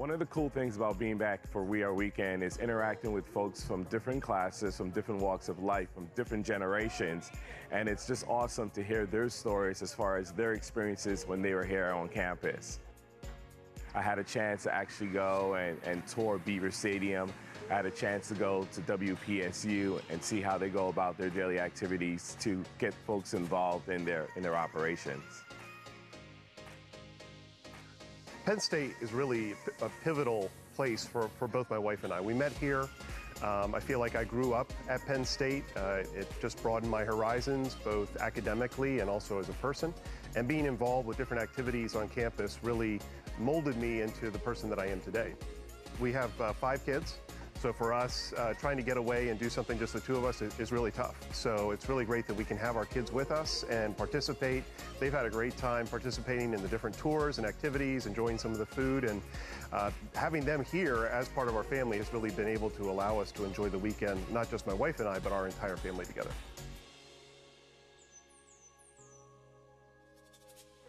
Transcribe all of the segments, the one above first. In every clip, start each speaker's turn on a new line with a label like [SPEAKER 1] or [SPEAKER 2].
[SPEAKER 1] One of the cool things about being back for We Are Weekend is interacting with folks from different classes, from different walks of life, from different generations. And it's just awesome to hear their stories as far as their experiences when they were here on campus. I had a chance to actually go and tour Beaver Stadium. I had a chance to go to WPSU and see how they go about their daily activities to get folks involved in their operations.
[SPEAKER 2] Penn State is really a pivotal place for both my wife and I. We met here. I feel like I grew up at Penn State. It just broadened my horizons, both academically and also as a person. And being involved with different activities on campus really molded me into the person that I am today. We have 5 kids. So for us, trying to get away and do something just the 2 of us is really tough. So it's really great that we can have our kids with us and participate. They've had a great time participating in the different tours and activities, enjoying some of the food, and having them here as part of our family has really been able to allow us to enjoy the weekend, not just my wife and I, but our entire family together.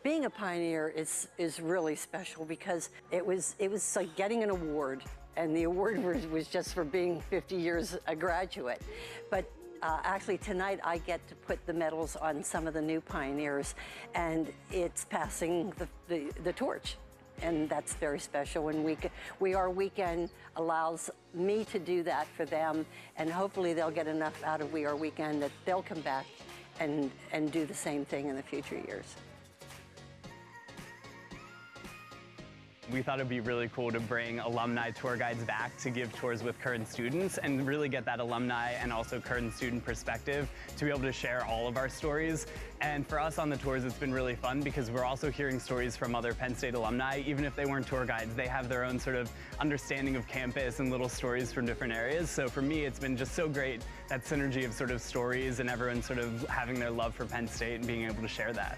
[SPEAKER 3] Being a pioneer is really special because it was like getting an award. And the award was just for being 50 years a graduate. But actually tonight I get to put the medals on some of the new pioneers, and it's passing the torch. And that's very special. And We Are Weekend allows me to do that for them, and hopefully they'll get enough out of We Are Weekend that they'll come back and do the same thing in the future years.
[SPEAKER 4] We thought it'd be really cool to bring alumni tour guides back to give tours with current students and really get that alumni and also current student perspective to be able to share all of our stories. And for us on the tours, it's been really fun because we're also hearing stories from other Penn State alumni. Even if they weren't tour guides, they have their own sort of understanding of campus and little stories from different areas. So for me, it's been just so great, that synergy of sort of stories and everyone sort of having their love for Penn State and being able to share that.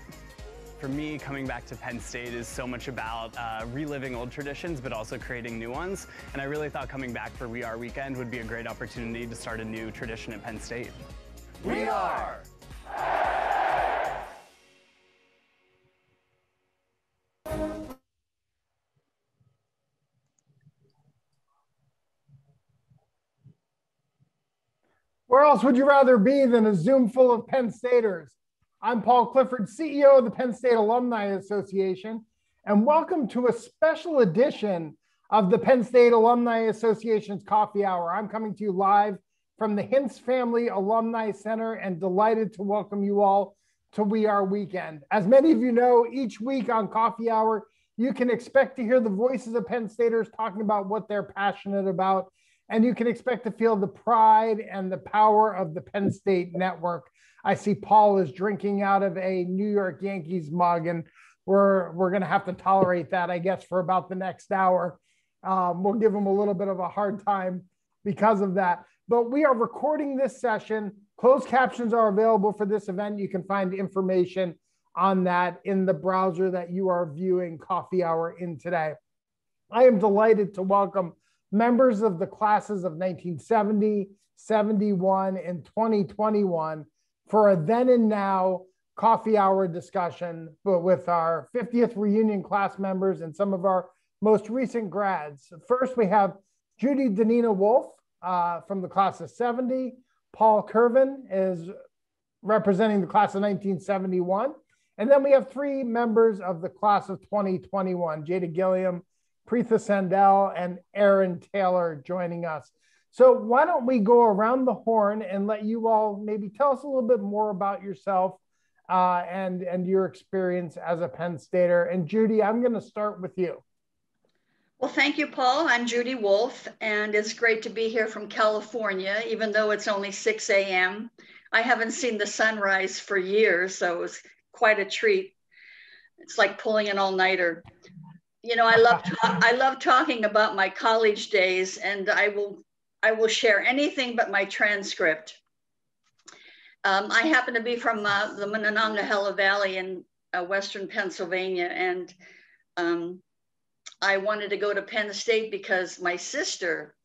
[SPEAKER 4] For me, coming back to Penn State is so much about reliving old traditions, but also creating new ones. And I really thought coming back for We Are Weekend would be a great opportunity to start a new tradition at Penn State.
[SPEAKER 1] We are!
[SPEAKER 5] Where else would you rather be than a Zoom full of Penn Staters? I'm Paul Clifford, CEO of the Penn State Alumni Association, and welcome to a special edition of the Penn State Alumni Association's Coffee Hour. I'm coming to you live from the Hintz Family Alumni Center and delighted to welcome you all to We Are Weekend. As many of you know, each week on Coffee Hour, you can expect to hear the voices of Penn Staters talking about what they're passionate about, and you can expect to feel the pride and the power of the Penn State Network. I see Paul is drinking out of a New York Yankees mug, and we're going to have to tolerate that, I guess, for about the next hour. We'll give him a little bit of a hard time because of that. But we are recording this session. Closed captions are available for this event. You can find information on that in the browser that you are viewing Coffee Hour in today. I am delighted to welcome members of the classes of 1970, 71, and 2021 for a then and now coffee hour discussion, but with our 50th reunion class members and some of our most recent grads. First, we have Judy Donina Wolfe from the class of 70. Paul Kirvan is representing the class of 1971. And then we have 3 members of the class of 2021, Jada Gilliam, Pritha Sandell, and Erin Taylor joining us. So why don't we go around the horn and let you all maybe tell us a little bit more about yourself and your experience as a Penn Stater. And Judy, I'm going to start with you.
[SPEAKER 6] Well, thank you, Paul. I'm Judy Wolfe, and it's great to be here from California, even though it's only 6 a.m. I haven't seen the sunrise for years, so it was quite a treat. It's like pulling an all-nighter. You know, I love talking about my college days, and I will share anything but my transcript. I happen to be from the Monongahela Valley in Western Pennsylvania, and I wanted to go to Penn State because my sister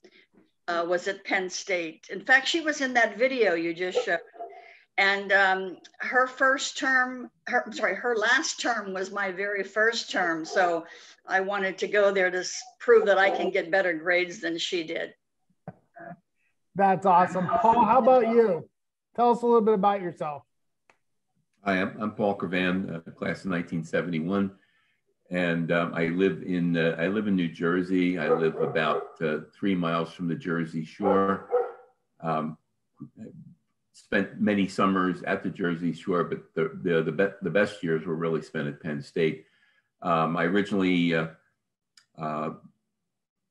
[SPEAKER 6] was at Penn State. In fact, she was in that video you just showed. And her last term was my very first term. So I wanted to go there to prove that I can get better grades than she did.
[SPEAKER 5] That's awesome. Paul, how about you? Tell us a little bit about yourself.
[SPEAKER 7] Hi, I'm Paul Kirvan, class of 1971, and I live in New Jersey. I live about 3 miles from the Jersey Shore. Spent many summers at the Jersey Shore, but the best years were really spent at Penn State. I originally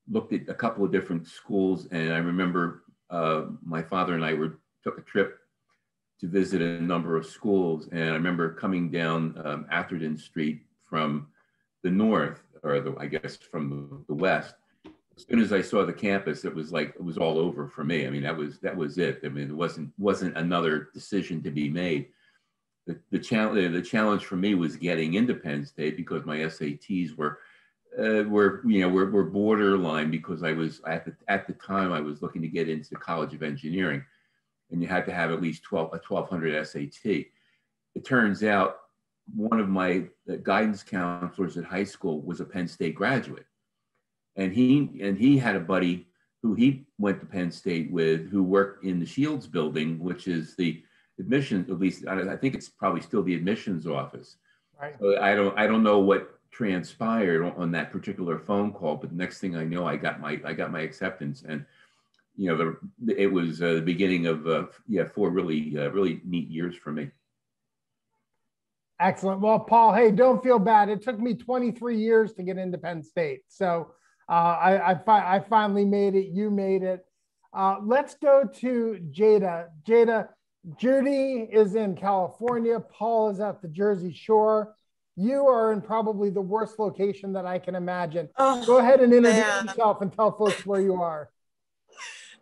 [SPEAKER 7] looked at a couple of different schools, and I remember my father and I took a trip to visit a number of schools, and I remember coming down Atherton Street from the north, or I guess from the west. As soon as I saw the campus, it was all over for me. I mean, that was it. I mean, it wasn't another decision to be made. The challenge for me was getting into Penn State, because my SATs were borderline, because I was at the time I was looking to get into the College of Engineering, and you had to have at least a 1200 SAT. It turns out one of my guidance counselors at high school was a Penn State graduate. And he had a buddy who he went to Penn State with, who worked in the Shields building, which is the admissions, at least I think it's probably still the admissions office. Right. So I don't know what transpired on that particular phone call, but the next thing I know, I got my acceptance, and it was the beginning of 4 really neat years for me.
[SPEAKER 5] Excellent. Well, Paul, hey, don't feel bad. It took me 23 years to get into Penn State. So I finally made it. You made it. Let's go to Jada. Jada, Judy is in California. Paul is at the Jersey Shore. You are in probably the worst location that I can imagine. Go ahead and introduce yourself and tell folks where you are.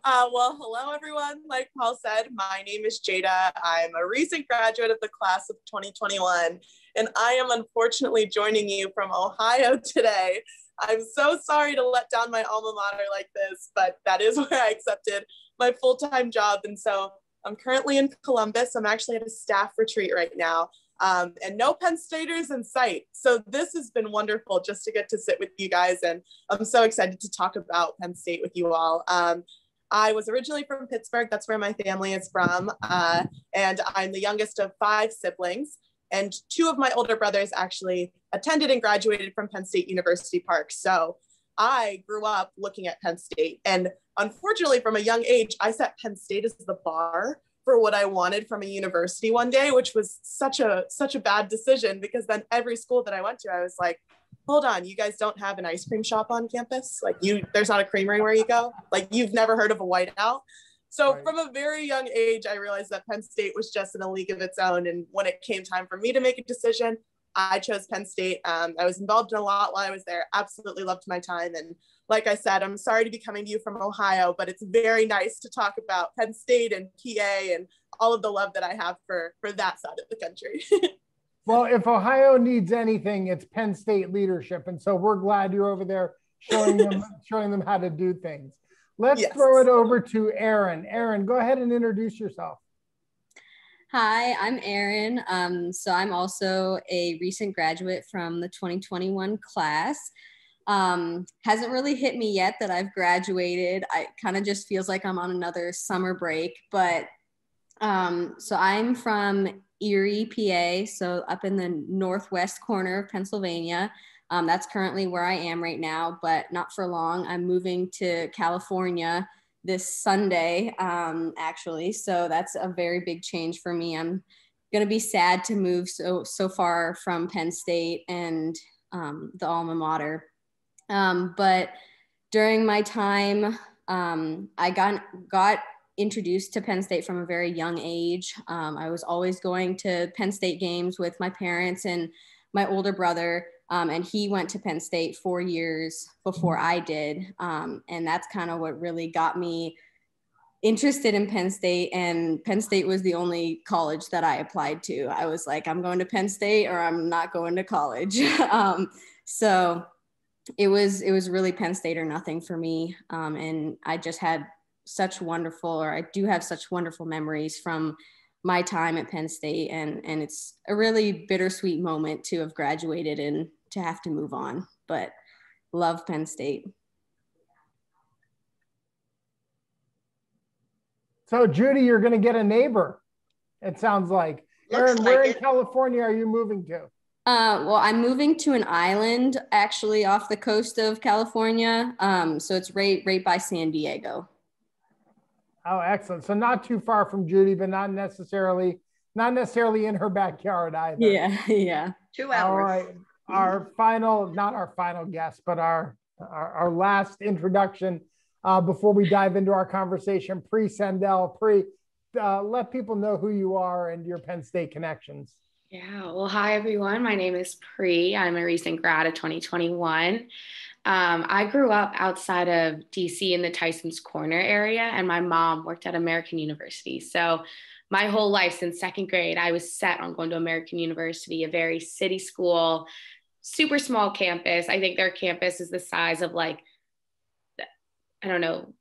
[SPEAKER 8] Well, hello, everyone. Like Paul said, my name is Jada. I'm a recent graduate of the class of 2021, and I am unfortunately joining you from Ohio today. I'm so sorry to let down my alma mater like this, but that is where I accepted my full-time job. And so I'm currently in Columbus. I'm actually at a staff retreat right now, and no Penn Staters in sight. So this has been wonderful just to get to sit with you guys. And I'm so excited to talk about Penn State with you all. I was originally from Pittsburgh. That's where my family is from. And I'm the youngest of 5 siblings. And 2 of my older brothers actually attended and graduated from Penn State University Park. So I grew up looking at Penn State. And unfortunately, from a young age, I set Penn State as the bar for what I wanted from a university one day, which was such a bad decision, because then every school that I went to, I was like, hold on, you guys don't have an ice cream shop on campus? Like, there's not a creamery where you go? Like, you've never heard of a whiteout? So right. From a very young age, I realized that Penn State was just in a league of its own. And when it came time for me to make a decision, I chose Penn State. I was involved in a lot while I was there. Absolutely loved my time. And like I said, I'm sorry to be coming to you from Ohio, but it's very nice to talk about Penn State and PA and all of the love that I have for that side of the country.
[SPEAKER 5] Well, if Ohio needs anything, it's Penn State leadership. And so we're glad you're over there showing them how to do things. Let's throw it over to Erin. Erin, go ahead and introduce yourself.
[SPEAKER 9] Hi, I'm Erin. So I'm also a recent graduate from the 2021 class. Hasn't really hit me yet that I've graduated. I kind of just feels like I'm on another summer break, but so I'm from Erie, PA, so up in the northwest corner of Pennsylvania. That's currently where I am right now, but not for long. I'm moving to California this Sunday, actually. So that's a very big change for me. I'm going to be sad to move so far from Penn State and the alma mater. But during my time, I got introduced to Penn State from a very young age. I was always going to Penn State games with my parents and my older brother, and he went to Penn State 4 years before I did. And that's kind of what really got me interested in Penn State, and Penn State was the only college that I applied to. I was like, I'm going to Penn State or I'm not going to college. So it was really Penn State or nothing for me. And I just had I do have such wonderful memories from my time at Penn State, and it's a really bittersweet moment to have graduated and to have to move on, but love Penn State.
[SPEAKER 5] So Judy, you're going to get a neighbor, it sounds like. Erin, where in California are you moving to?
[SPEAKER 9] Well, I'm moving to an island actually off the coast of California. So it's right by San Diego.
[SPEAKER 5] Oh, excellent. So not too far from Judy, but not necessarily in her backyard either.
[SPEAKER 9] Yeah, yeah.
[SPEAKER 6] 2 hours.
[SPEAKER 5] All right. Our final, not our final guest, but our last introduction before we dive into our conversation, Pritha Sandell. Pritha, let people know who you are and your Penn State connections.
[SPEAKER 10] Yeah, well, hi, everyone. My name is Pritha. I'm a recent grad of 2021. I grew up outside of DC in the Tyson's Corner area, and my mom worked at American University. So my whole life since second grade, I was set on going to American University, a very city school, super small campus. I think their campus is the size of like, I don't know,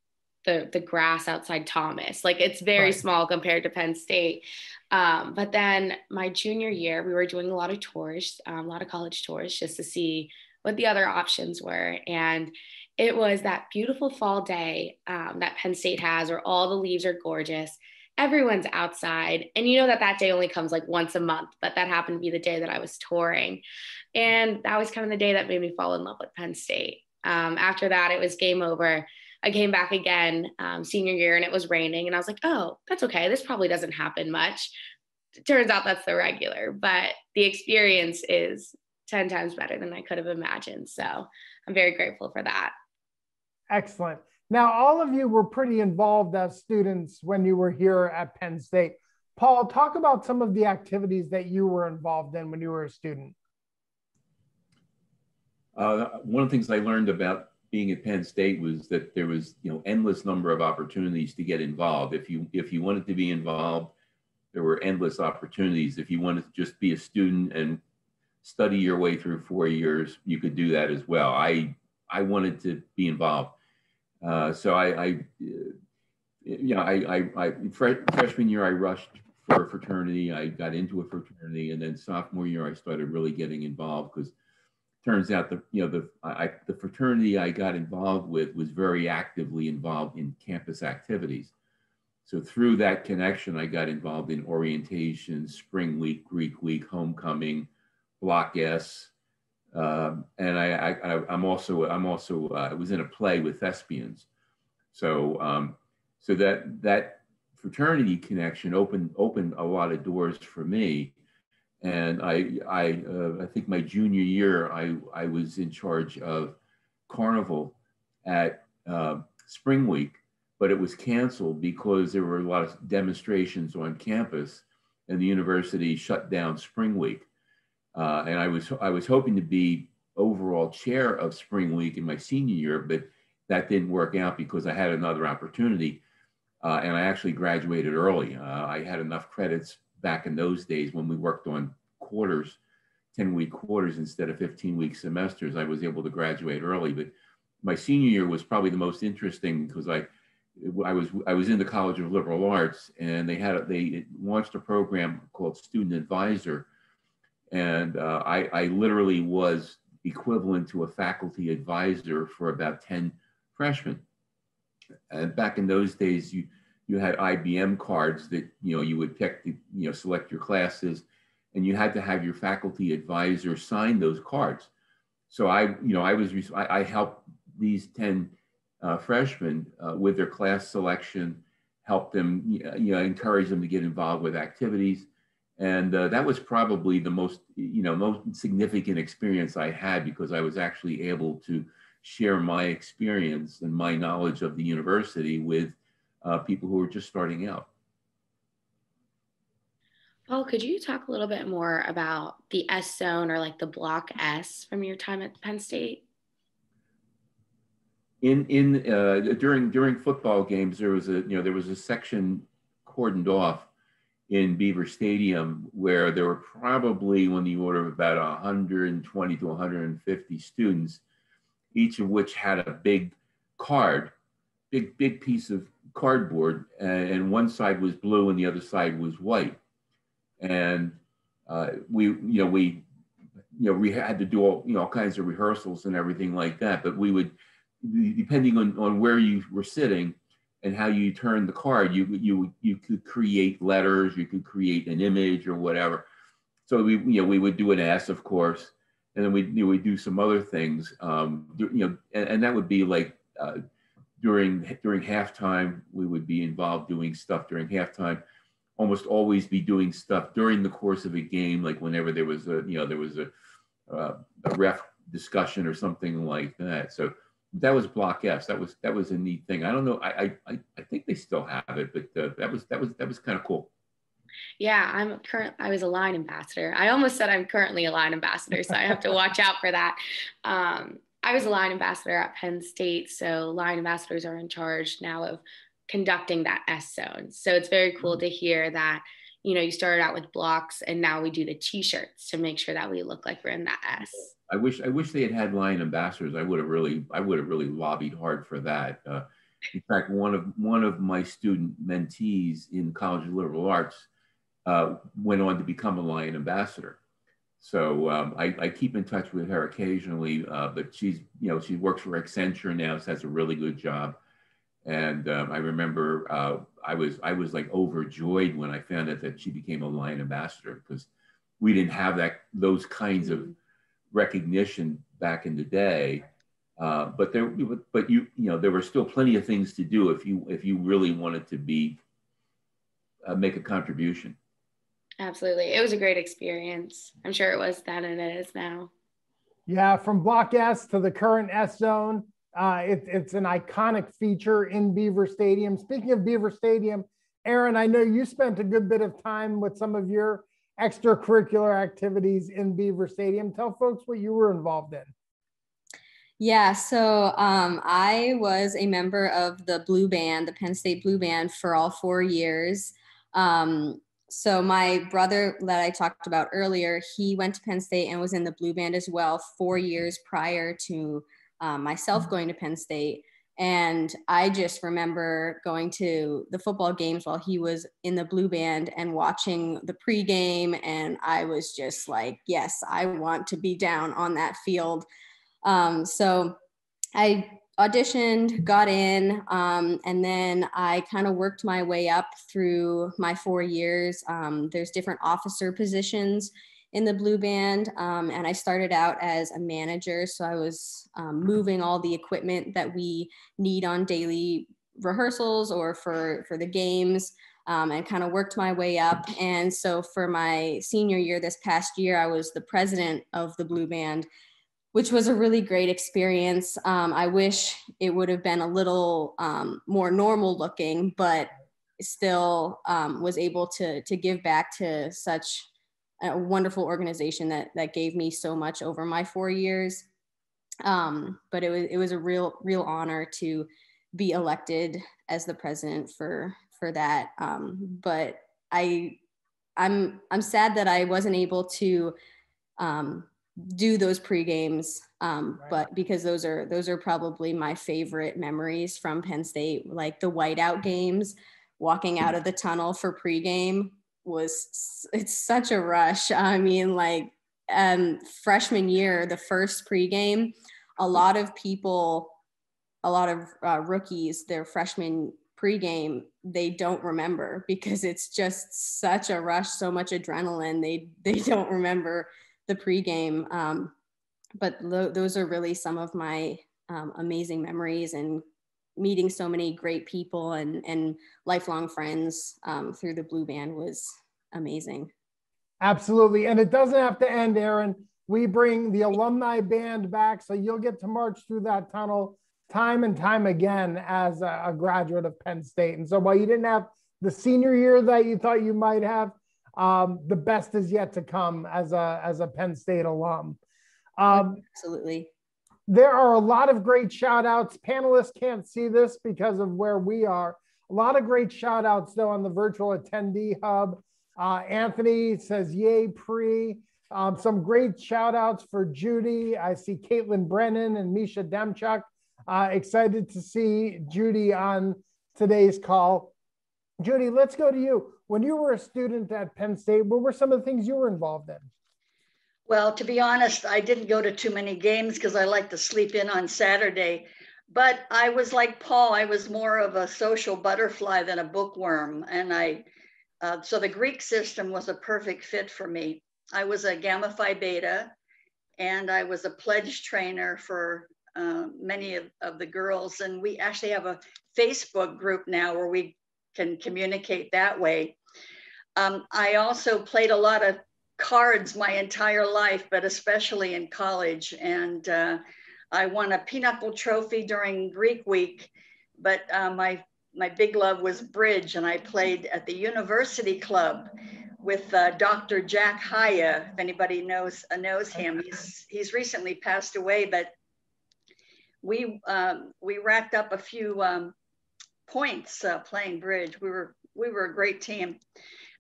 [SPEAKER 10] the grass outside Thomas. Like it's very small compared to Penn State. But then my junior year, we were doing a lot of tours, a lot of college tours just to see what the other options were. And it was that beautiful fall day that Penn State has where all the leaves are gorgeous. Everyone's outside. And you know that day only comes like once a month, but that happened to be the day that I was touring. And that was kind of the day that made me fall in love with Penn State. After that, it was game over. I came back again senior year and it was raining and I was like, oh, that's okay. This probably doesn't happen much. It turns out that's the regular, but the experience is 10 times better than I could have imagined. So I'm very grateful for that.
[SPEAKER 5] Excellent. Now, all of you were pretty involved as students when you were here at Penn State. Paul, talk about some of the activities that you were involved in when you were a student.
[SPEAKER 7] One of the things I learned about being at Penn State was that there was, endless number of opportunities to get involved. If you wanted to be involved, there were endless opportunities. If you wanted to just be a student and study your way through 4 years, you could do that as well. I wanted to be involved. So freshman year, I rushed for a fraternity. I got into a fraternity, and then sophomore year, I started really getting involved because turns out the fraternity I got involved with was very actively involved in campus activities. So through that connection, I got involved in orientation, spring week, Greek week, homecoming, Block S, and I was in a play with thespians. So that fraternity connection opened a lot of doors for me. And I think my junior year, I was in charge of Carnival at Spring Week, but it was canceled because there were a lot of demonstrations on campus and the university shut down Spring Week. And I was hoping to be overall chair of Spring Week in my senior year, but that didn't work out because I had another opportunity. And I actually graduated early. I had enough credits back in those days when we worked on quarters, 10-week quarters instead of 15-week semesters. I was able to graduate early, but my senior year was probably the most interesting because I was in the College of Liberal Arts, and they launched a program called Student Advisor, and I literally was equivalent to a faculty advisor for about 10 freshmen. And back in those days, you had IBM cards that you would pick to select your classes, and you had to have your faculty advisor sign those cards. So I helped these 10 freshmen with their class selection, helped them, encourage them to get involved with activities, and that was probably the most significant experience I had because I was actually able to share my experience and my knowledge of the university with people who were just starting out.
[SPEAKER 10] Paul, could you talk a little bit more about the S zone or like the Block S from your time at Penn State?
[SPEAKER 7] During football games, there was a section cordoned off in Beaver Stadium where there were probably on the order of about 120 to 150 students, each of which had a big card, big piece of cardboard, and one side was blue and the other side was white. And we had to do all kinds of rehearsals and everything like that. But we would, depending on where you were sitting and how you turned the card, you could create letters, you could create an image or whatever. So we would do an S, of course, and then we'd do some other things, and that would be like during halftime. We would be involved doing stuff during halftime. Almost always be doing stuff during the course of a game, like whenever there was a ref discussion or something like that. So that was Block F. That was a neat thing. I don't know. I think they still have it, but that was kind of cool.
[SPEAKER 10] Yeah, I was a line ambassador. I almost said I'm currently a line ambassador, so I have to watch out for that. I was a line ambassador at Penn State, so line ambassadors are in charge now of conducting that S zone. So it's very cool to hear that, you started out with blocks and now we do the t-shirts to make sure that we look like we're in that S.
[SPEAKER 7] I wish they had line ambassadors. I would have really lobbied hard for that. In fact, one of my student mentees in College of Liberal Arts went on to become a line ambassador. So I keep in touch with her occasionally, but she works for Accenture now, so has a really good job. And I remember I was like overjoyed when I found out that she became a line ambassador, because we didn't have those kinds of recognition back in the day. But there were still plenty of things to do if you really wanted to make a contribution.
[SPEAKER 10] Absolutely. It was a great experience. I'm sure it was then and it is now.
[SPEAKER 5] Yeah, from Block S to the current S zone, it's an iconic feature in Beaver Stadium. Speaking of Beaver Stadium, Erin, I know you spent a good bit of time with some of your extracurricular activities in Beaver Stadium. Tell folks what you were involved in.
[SPEAKER 9] Yeah, so I was a member of the Blue Band, the Penn State Blue Band, for all 4 years. So my brother that I talked about earlier, he went to Penn State and was in the Blue Band as well 4 years prior to myself going to Penn State. And I just remember going to the football games while he was in the Blue Band and watching the pregame. And I was just like, yes, I want to be down on that field. So I auditioned, got in, and then I kind of worked my way up through my 4 years. There's different officer positions in the Blue Band, and I started out as a manager. So I was moving all the equipment that we need on daily rehearsals or for the games, and kind of worked my way up. And so for my senior year this past year, I was the president of the Blue Band, which was a really great experience. I wish it would have been a little more normal looking, but still was able to give back to such a wonderful organization that gave me so much over my 4 years. But it was a real honor to be elected as the president for that. But I'm sad that I wasn't able to do those pre-games, but because those are probably my favorite memories from Penn State, like the whiteout games, walking out of the tunnel for pre-game it's such a rush. I mean, like freshman year, the first pre-game, a lot of rookies, their freshman pre-game, they don't remember because it's just such a rush, so much adrenaline. They don't remember the pregame, but those are really some of my amazing memories, and meeting so many great people and lifelong friends through the Blue Band was amazing.
[SPEAKER 5] Absolutely, and it doesn't have to end, Erin. We bring the alumni band back, so you'll get to march through that tunnel time and time again as a graduate of Penn State. And so while you didn't have the senior year that you thought you might have, the best is yet to come as a Penn State alum.
[SPEAKER 9] Absolutely.
[SPEAKER 5] There are a lot of great shout outs. Panelists can't see this because of where we are. A lot of great shout outs though on the virtual attendee hub. Anthony says, yay, Pri. Some great shout outs for Judy. I see Caitlin Brennan and Misha Demchuk. Excited to see Judy on today's call. Judy, let's go to you. When you were a student at Penn State, what were some of the things you were involved in?
[SPEAKER 6] Well, to be honest, I didn't go to too many games because I like to sleep in on Saturday. But I was like Paul, I was more of a social butterfly than a bookworm. And so the Greek system was a perfect fit for me. I was a Gamma Phi Beta, and I was a pledge trainer for many of the girls. And we actually have a Facebook group now where we can communicate that way. I also played a lot of cards my entire life, but especially in college. And I won a Pinochle trophy during Greek week, but my big love was bridge, and I played at the University Club with Dr. Jack Haya. If anybody knows him, he's recently passed away, but we racked up a few points playing bridge. We were a great team.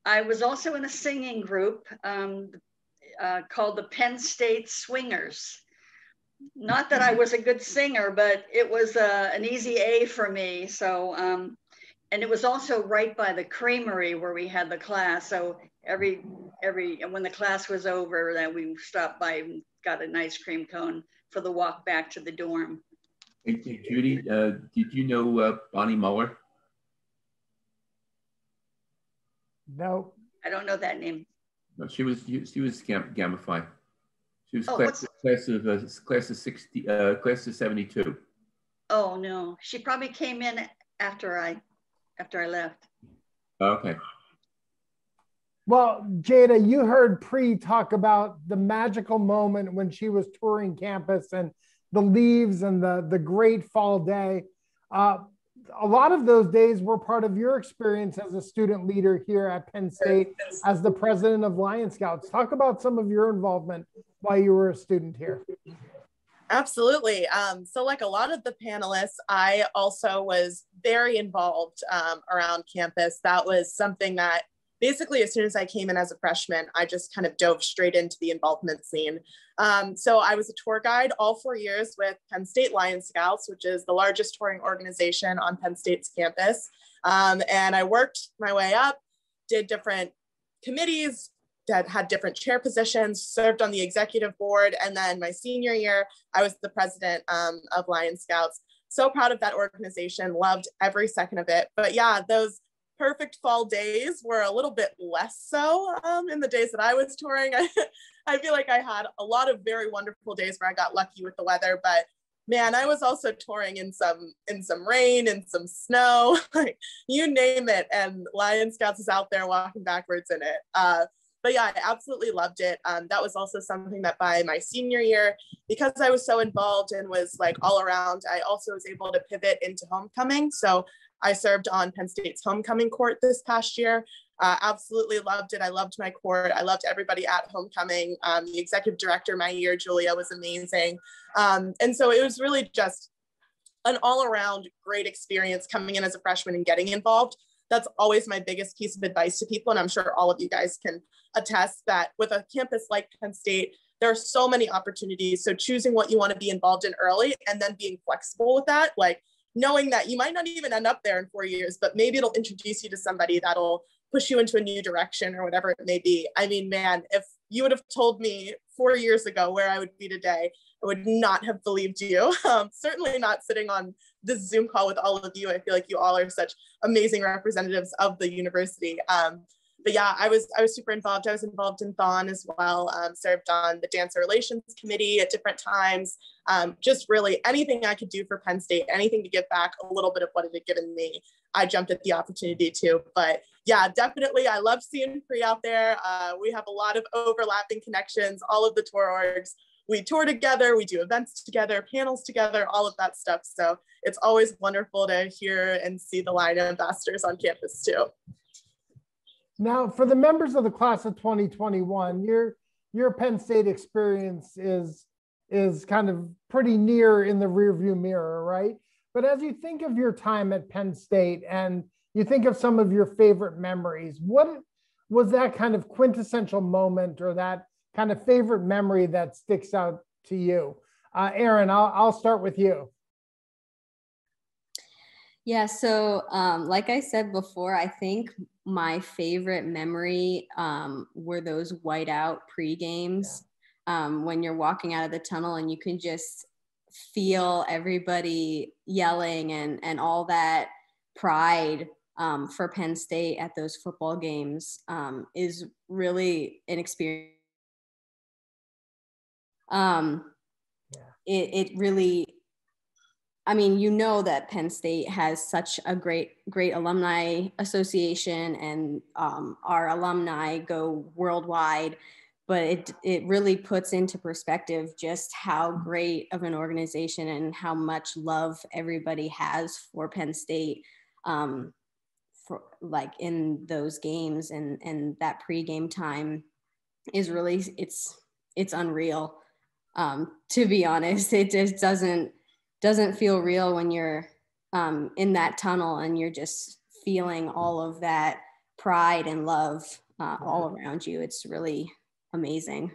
[SPEAKER 6] I was also in a singing group called the Penn State Swingers. Not that I was a good singer, but it was an easy A for me. So, and it was also right by the creamery where we had the class. So when the class was over, then we stopped by and got an ice cream cone for the walk back to the dorm.
[SPEAKER 7] Hey, Judy, did you know Bonnie Muller?
[SPEAKER 5] No.
[SPEAKER 6] I don't know that name.
[SPEAKER 7] No, she was Gamma Phi. She was class of 72.
[SPEAKER 6] Oh no, she probably came in after I left.
[SPEAKER 7] Okay.
[SPEAKER 5] Well, Jada, you heard Pri talk about the magical moment when she was touring campus and the leaves and the great fall day. A lot of those days were part of your experience as a student leader here at Penn State as the president of Lion Scouts. Talk about some of your involvement while you were a student here.
[SPEAKER 8] Absolutely. So like a lot of the panelists, I also was very involved around campus. That was something that basically as soon as I came in as a freshman, I just kind of dove straight into the involvement scene. So I was a tour guide all 4 years with Penn State Lion Scouts, which is the largest touring organization on Penn State's campus. And I worked my way up, did different committees, that had different chair positions, served on the executive board. And then my senior year, I was the president of Lion Scouts. So proud of that organization, loved every second of it. But yeah, those perfect fall days were a little bit less so in the days that I was touring. I feel like I had a lot of very wonderful days where I got lucky with the weather, but man, I was also touring in some rain and some snow, like you name it. And Lion Scouts is out there walking backwards in it. But yeah, I absolutely loved it. That was also something that by my senior year, because I was so involved and was like all around, I also was able to pivot into homecoming. So I served on Penn State's homecoming court this past year. Absolutely loved it. I loved my court. I loved everybody at homecoming. The executive director my year, Julia, was amazing. And so it was really just an all around great experience coming in as a freshman and getting involved. That's always my biggest piece of advice to people. And I'm sure all of you guys can attest that with a campus like Penn State, there are so many opportunities. So choosing what you want to be involved in early and then being flexible with that, like knowing that you might not even end up there in 4 years, but maybe it'll introduce you to somebody that'll push you into a new direction or whatever it may be. I mean, man, if you would have told me 4 years ago where I would be today, I would not have believed you. Certainly not sitting on this Zoom call with all of you. I feel like you all are such amazing representatives of the university. But yeah, I was super involved. I was involved in Thon as well, served on the Dancer Relations Committee at different times. Just really anything I could do for Penn State, anything to give back a little bit of what it had given me, I jumped at the opportunity to. But yeah, definitely, I love seeing Pri out there. We have a lot of overlapping connections, all of the tour orgs. We tour together, we do events together, panels together, all of that stuff. So it's always wonderful to hear and see the Lion ambassadors on campus too.
[SPEAKER 5] Now, for the members of the class of 2021, your Penn State experience is kind of pretty near in the rearview mirror, right? But as you think of your time at Penn State and you think of some of your favorite memories, what was that kind of quintessential moment or that kind of favorite memory that sticks out to you? Erin, I'll start with you.
[SPEAKER 9] Yeah, so like I said before, I think my favorite memory were those whiteout pre-games, when you're walking out of the tunnel and you can just feel everybody yelling and all that pride for Penn State at those football games is really an experience. It really, I mean, you know that Penn State has such a great alumni association, and our alumni go worldwide, but it really puts into perspective just how great of an organization and how much love everybody has for Penn State, for like in those games, and that pregame time is really, it's unreal. To be honest, it just doesn't feel real when you're in that tunnel and you're just feeling all of that pride and love all around you. It's really amazing.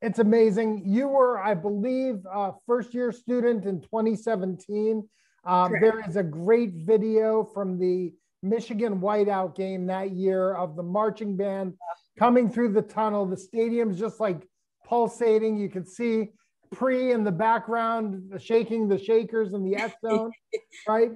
[SPEAKER 5] It's amazing. You were, I believe, a first-year student in 2017. There is a great video from the Michigan whiteout game that year of the marching band coming through the tunnel. The stadium's just like pulsating. You can see Pri in the background shaking the shakers in the X zone, right?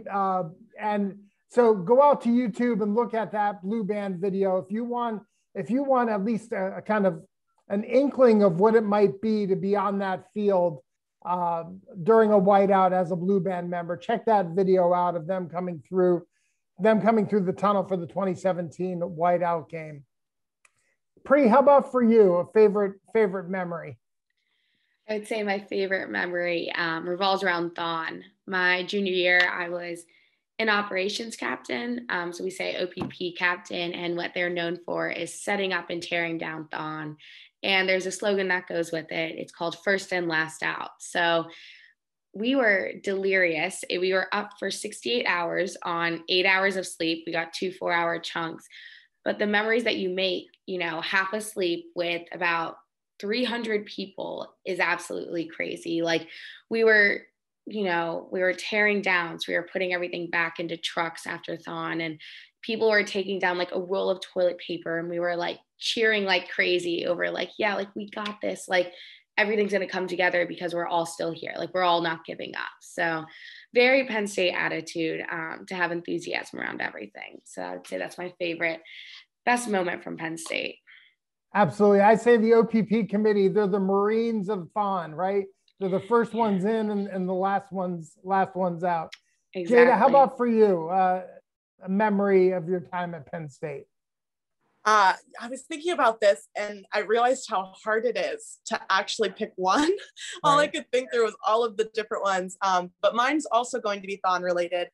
[SPEAKER 5] And so go out to YouTube and look at that blue band video if you want at least a kind of an inkling of what it might be to be on that field during a whiteout as a blue band member. Check that video out of them coming through the tunnel for the 2017 whiteout game. Pri, how about for you, a favorite memory?
[SPEAKER 10] I would say my favorite memory revolves around Thon. My junior year, I was an operations captain. So we say OPP captain, and what they're known for is setting up and tearing down Thon. And there's a slogan that goes with it. It's called first in, last out. So we were delirious. We were up for 68 hours on 8 hours of sleep. We got 2 4-hour chunks. But the memories that you make, half asleep with about 300 people is absolutely crazy. Like we were tearing down. So we were putting everything back into trucks after Thon, and people were taking down like a roll of toilet paper, and we were like cheering like crazy over like, yeah, like we got this, like everything's going to come together because we're all still here. Like we're all not giving up. So very Penn State attitude to have enthusiasm around everything. So I would say that's my favorite, best moment from Penn State.
[SPEAKER 5] Absolutely. I say the OPP committee, they're the Marines of Thon, right? They're the first ones in and the last ones out. Exactly. Jada, how about for you? A memory of your time at Penn State?
[SPEAKER 8] I was thinking about this and I realized how hard it is to actually pick one. All I could think through was all of the different ones. But mine's also going to be Thon related.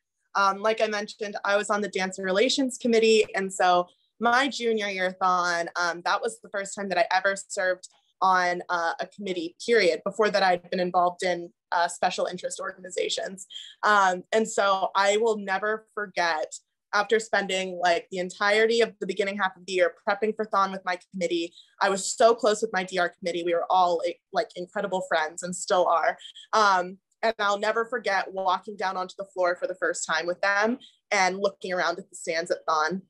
[SPEAKER 8] Like I mentioned, I was on the Dance and Relations Committee. And so my junior year Thon, that was the first time that I ever served on a committee, period. Before that, I'd been involved in special interest organizations. And so I will never forget, after spending like the entirety of the beginning half of the year prepping for Thon with my committee, I was so close with my DR committee. We were all like incredible friends and still are. And I'll never forget walking down onto the floor for the first time with them and looking around at the stands at Thon.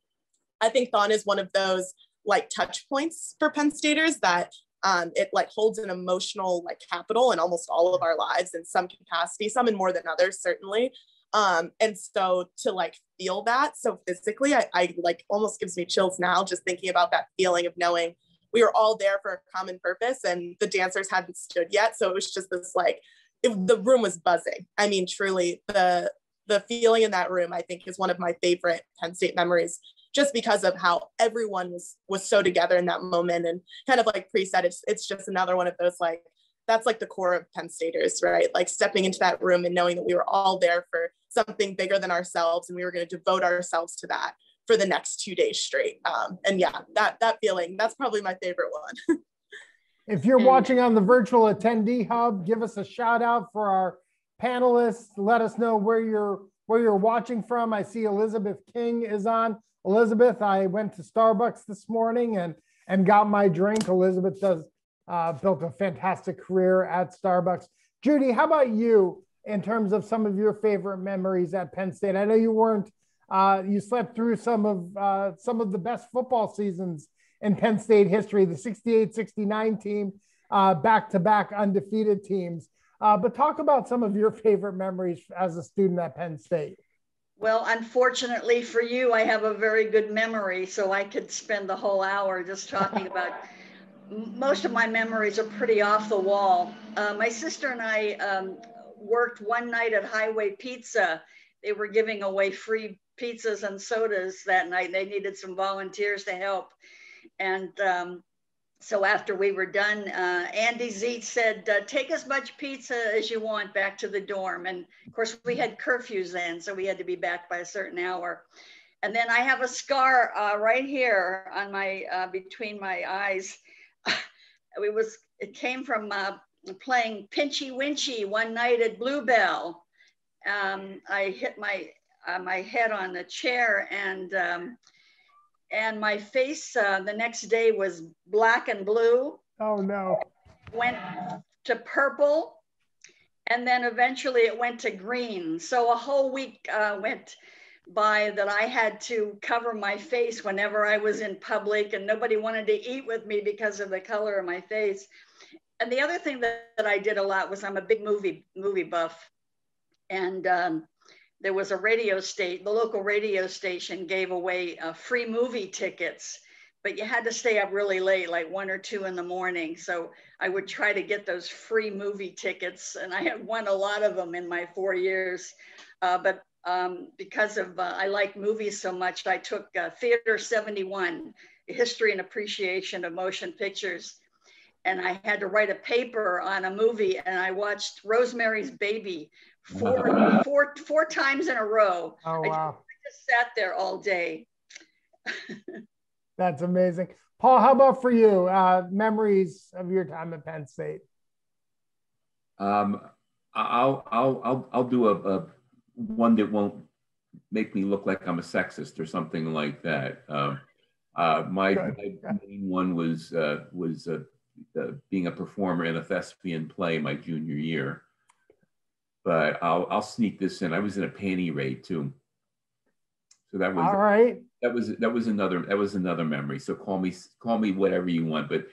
[SPEAKER 8] I think Thon is one of those like touch points for Penn Staters that it like holds an emotional like capital in almost all of our lives in some capacity, some in more than others, certainly. And so to like feel that so physically, I like almost gives me chills now just thinking about that feeling of knowing we were all there for a common purpose and the dancers hadn't stood yet. So it was just this like, the room was buzzing. I mean, truly the feeling in that room, I think is one of my favorite Penn State memories, just because of how everyone was so together in that moment. And kind of like Pri said, it's just another one of those, like, that's like the core of Penn Staters, right? Like stepping into that room and knowing that we were all there for something bigger than ourselves. And we were going to devote ourselves to that for the next 2 days straight. And yeah, that feeling, that's probably my favorite one.
[SPEAKER 5] If you're watching on the virtual attendee hub, give us a shout out for our panelists. Let us know where you're watching from. I see Elizabeth King is on. Elizabeth, I went to Starbucks this morning and got my drink. Elizabeth built a fantastic career at Starbucks. Judy, how about you? in terms of some of your favorite memories at Penn State. I know you weren't, you slept through some of the best football seasons in Penn State history, the 68-69 team, back-to-back undefeated teams. But talk about some of your favorite memories as a student at Penn State.
[SPEAKER 6] Well, unfortunately for you, I have a very good memory, so I could spend the whole hour just talking about. Most of my memories are pretty off the wall. My sister and I worked one night at Highway Pizza. They were giving away free pizzas and sodas that night. They needed some volunteers to help. And so after we were done, Andy Zeet said, take as much pizza as you want back to the dorm. And of course we had curfews then, so we had to be back by a certain hour. And then I have a scar right here on my, between my eyes. It came from playing Pinchy Winchy one night at Bluebell. I hit my head on the chair, and my face the next day was black and blue.
[SPEAKER 5] Oh no.
[SPEAKER 6] Went to purple, and then eventually it went to green. So a whole week went by that I had to cover my face whenever I was in public, and nobody wanted to eat with me because of the color of my face. And the other thing that I did a lot was I'm a big movie buff. And there was a radio station, the local radio station gave away free movie tickets, but you had to stay up really late, like 1 or 2 in the morning. So I would try to get those free movie tickets, and I had won a lot of them in my 4 years. But because of I like movies so much, I took Theater 71, History and Appreciation of Motion Pictures. And I had to write a paper on a movie, and I watched Rosemary's Baby four times in a row.
[SPEAKER 5] Oh, wow.
[SPEAKER 6] I just sat there all day.
[SPEAKER 5] That's amazing. Paul, how about for you? Memories of your time at Penn State?
[SPEAKER 7] I'll do a one that won't make me look like I'm a sexist or something like that. My main one was being a performer in a thespian play my junior year. But I'll sneak this in. I was in a panty raid too. So that was
[SPEAKER 5] all right.
[SPEAKER 7] That was another memory. So call me whatever you want. But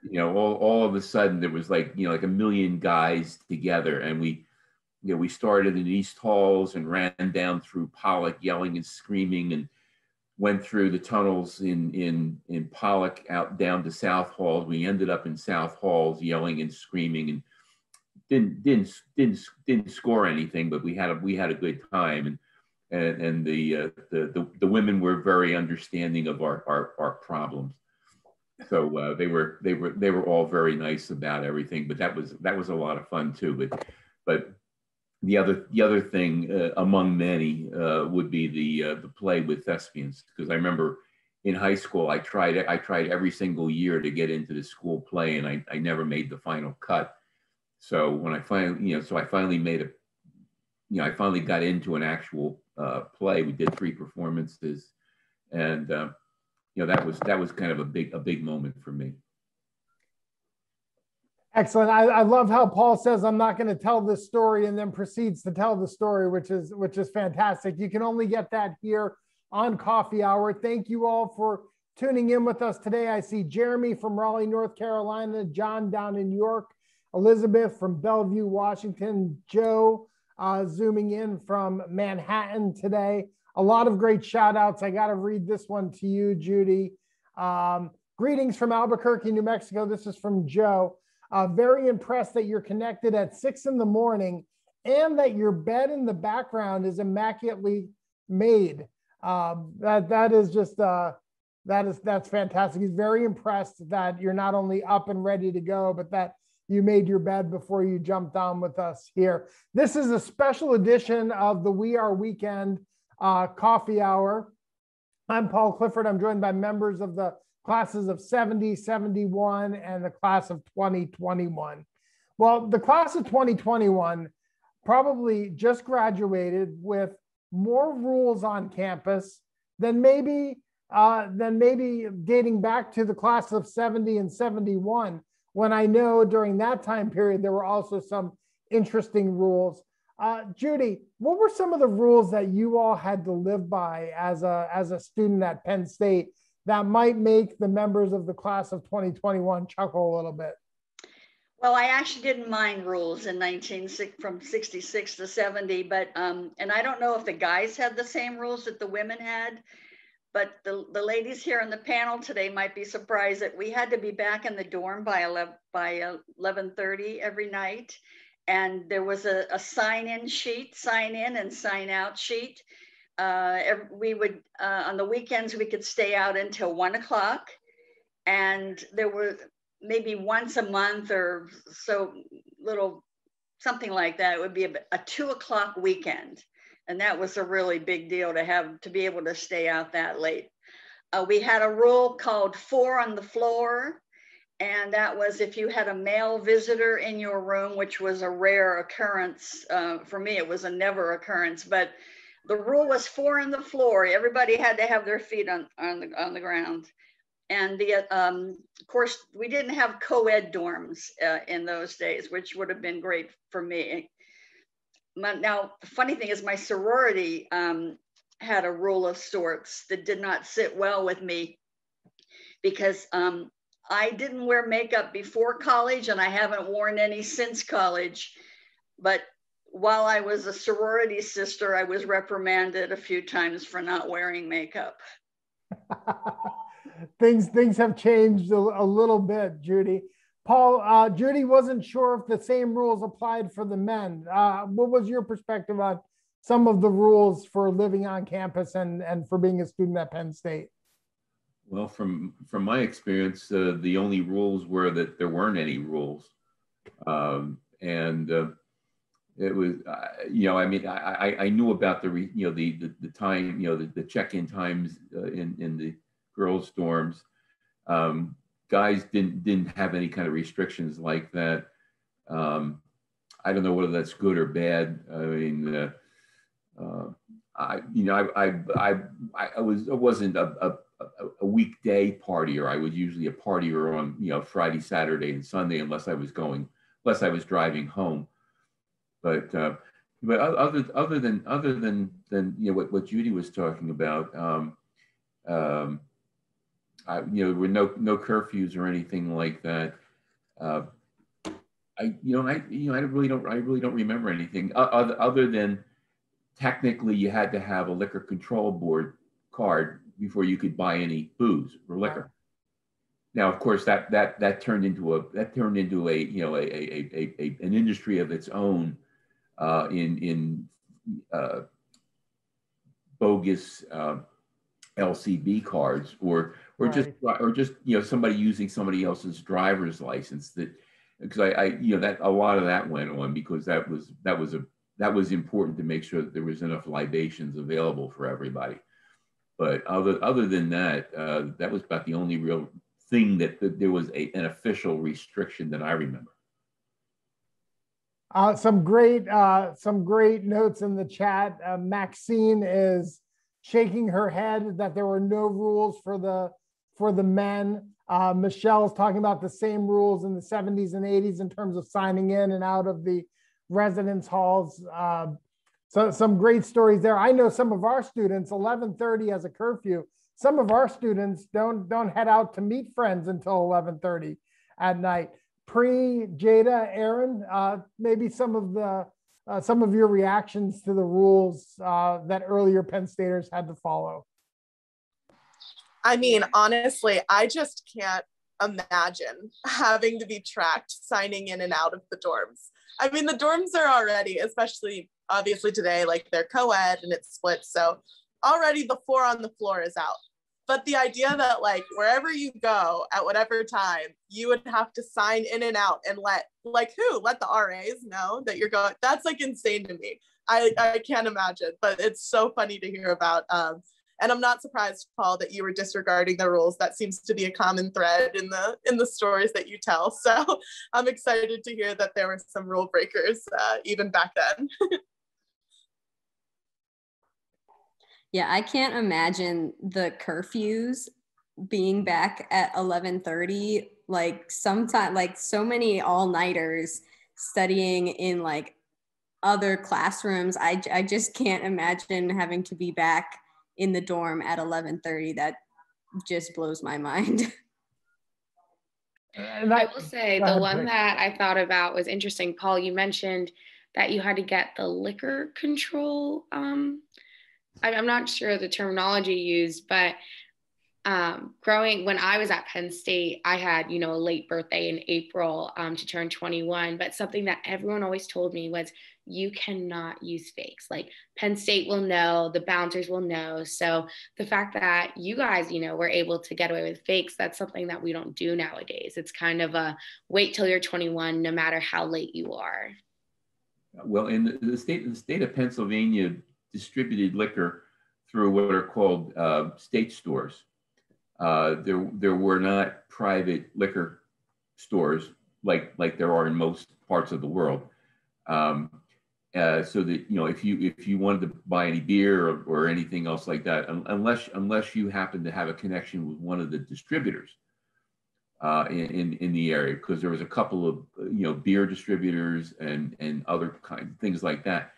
[SPEAKER 7] you know, all of a sudden there was like a million guys together, and we started in East Halls and ran down through Pollock yelling and screaming, and went through the tunnels in Pollock out down to South Halls. We ended up in South Halls yelling and screaming, and didn't score anything, but we had a good time, and the women were very understanding of our problems. So they were all very nice about everything. But that was a lot of fun too. But the other thing among many would be the play with thespians, because I remember in high school I tried every single year to get into the school play, and I never made the final cut. So when I finally I finally got into an actual play. We did 3 performances, and that was kind of a big moment for me.
[SPEAKER 5] Excellent. I love how Paul says, I'm not going to tell this story, and then proceeds to tell the story, which is fantastic. You can only get that here on Coffee Hour. Thank you all for tuning in with us today. I see Jeremy from Raleigh, North Carolina, John down in New York, Elizabeth from Bellevue, Washington, Joe zooming in from Manhattan today. A lot of great shout outs. I got to read this one to you, Judy. Greetings from Albuquerque, New Mexico. This is from Joe. Very impressed that you're connected at 6 in the morning and that your bed in the background is immaculately made. That's fantastic. He's very impressed that you're not only up and ready to go, but that you made your bed before you jumped on with us here. This is a special edition of the We Are Weekend Coffee Hour. I'm Paul Clifford. I'm joined by members of the classes of 70, 71, and the class of 2021. Well, the class of 2021 probably just graduated with more rules on campus than maybe dating back to the class of 70 and 71, when I know during that time period there were also some interesting rules. Judy, what were some of the rules that you all had to live by as a student at Penn State that might make the members of the class of 2021 chuckle a little bit?
[SPEAKER 6] Well, I actually didn't mind rules in from 66 to 70, but, and I don't know if the guys had the same rules that the women had, but the ladies here on the panel today might be surprised that we had to be back in the dorm by 11:30 every night. And there was a sign in and sign out sheet. We would, on the weekends, we could stay out until 1 o'clock. And there were maybe once a month or so, something like that. It would be a 2 o'clock weekend. And that was a really big deal to be able to stay out that late. We had a rule called 4 on the floor. And that was if you had a male visitor in your room, which was a rare occurrence. For me, it was a never occurrence, but the rule was 4 on the floor. Everybody had to have their feet on the ground. And of course, we didn't have co-ed dorms in those days, which would have been great for me. Now, the funny thing is my sorority had a rule of sorts that did not sit well with me because I didn't wear makeup before college and I haven't worn any since college. But while I was a sorority sister, I was reprimanded a few times for not wearing makeup.
[SPEAKER 5] Things have changed a little bit, Judy. Paul, Judy wasn't sure if the same rules applied for the men. What was your perspective on some of the rules for living on campus and for being a student at Penn State?
[SPEAKER 7] Well, from my experience, the only rules were that there weren't any rules. It was, I mean, I knew about the time, the check-in times in the girls' dorms. Guys didn't have any kind of restrictions like that. I don't know whether that's good or bad. I mean, I wasn't a weekday partier. I was usually a partier on Friday, Saturday, and Sunday, unless I was driving home. But other than what Judy was talking about, there were no curfews or anything like that. I really don't remember anything other than technically you had to have a liquor control board card before you could buy any booze or liquor. Now, of course, that turned into an industry of its own in bogus LCB cards or just somebody using somebody else's driver's license. Because that a lot of that went on because that was important to make sure that there was enough libations available for everybody. But other than that, that was about the only real thing that there was an official restriction that I remember.
[SPEAKER 5] Some great notes in the chat. Maxine is shaking her head that there were no rules for the men. Michelle's talking about the same rules in the 70s and 80s in terms of signing in and out of the residence halls. So some great stories there. I know some of our students, 11:30 as a curfew. Some of our students don't head out to meet friends until 11:30 at night. Jada, Erin, maybe some of your reactions to the rules that earlier Penn Staters had to follow.
[SPEAKER 8] I mean, honestly, I just can't imagine having to be tracked signing in and out of the dorms. I mean, the dorms are already, especially obviously today, like they're co-ed and it's split. So already the 4 on the floor is out. But the idea that like wherever you go at whatever time, you would have to sign in and out and let the RAs know that you're going, that's like insane to me. I can't imagine, but it's so funny to hear about. And I'm not surprised, Paul, that you were disregarding the rules. That seems to be a common thread in the stories that you tell. So I'm excited to hear that there were some rule breakers even back then.
[SPEAKER 9] Yeah, I can't imagine the curfews being back at 11:30. Like sometime, like so many all-nighters studying in like other classrooms. I just can't imagine having to be back in the dorm at 11:30. That just blows my mind.
[SPEAKER 10] And I will say the one that I thought about was interesting. Paul, you mentioned that you had to get the liquor control. I'm not sure the terminology used, but when I was at Penn State, I had, a late birthday in April to turn 21. But something that everyone always told me was, you cannot use fakes. Like Penn State will know, the bouncers will know. So the fact that you guys, were able to get away with fakes, that's something that we don't do nowadays. It's kind of a wait till you're 21, no matter how late you are.
[SPEAKER 7] Well, in the state of Pennsylvania distributed liquor through what are called state stores. There were not private liquor stores like there are in most parts of the world. So that if you wanted to buy any beer or anything else like that, unless you happen to have a connection with one of the distributors in the area, because there was a couple of beer distributors and other things like that.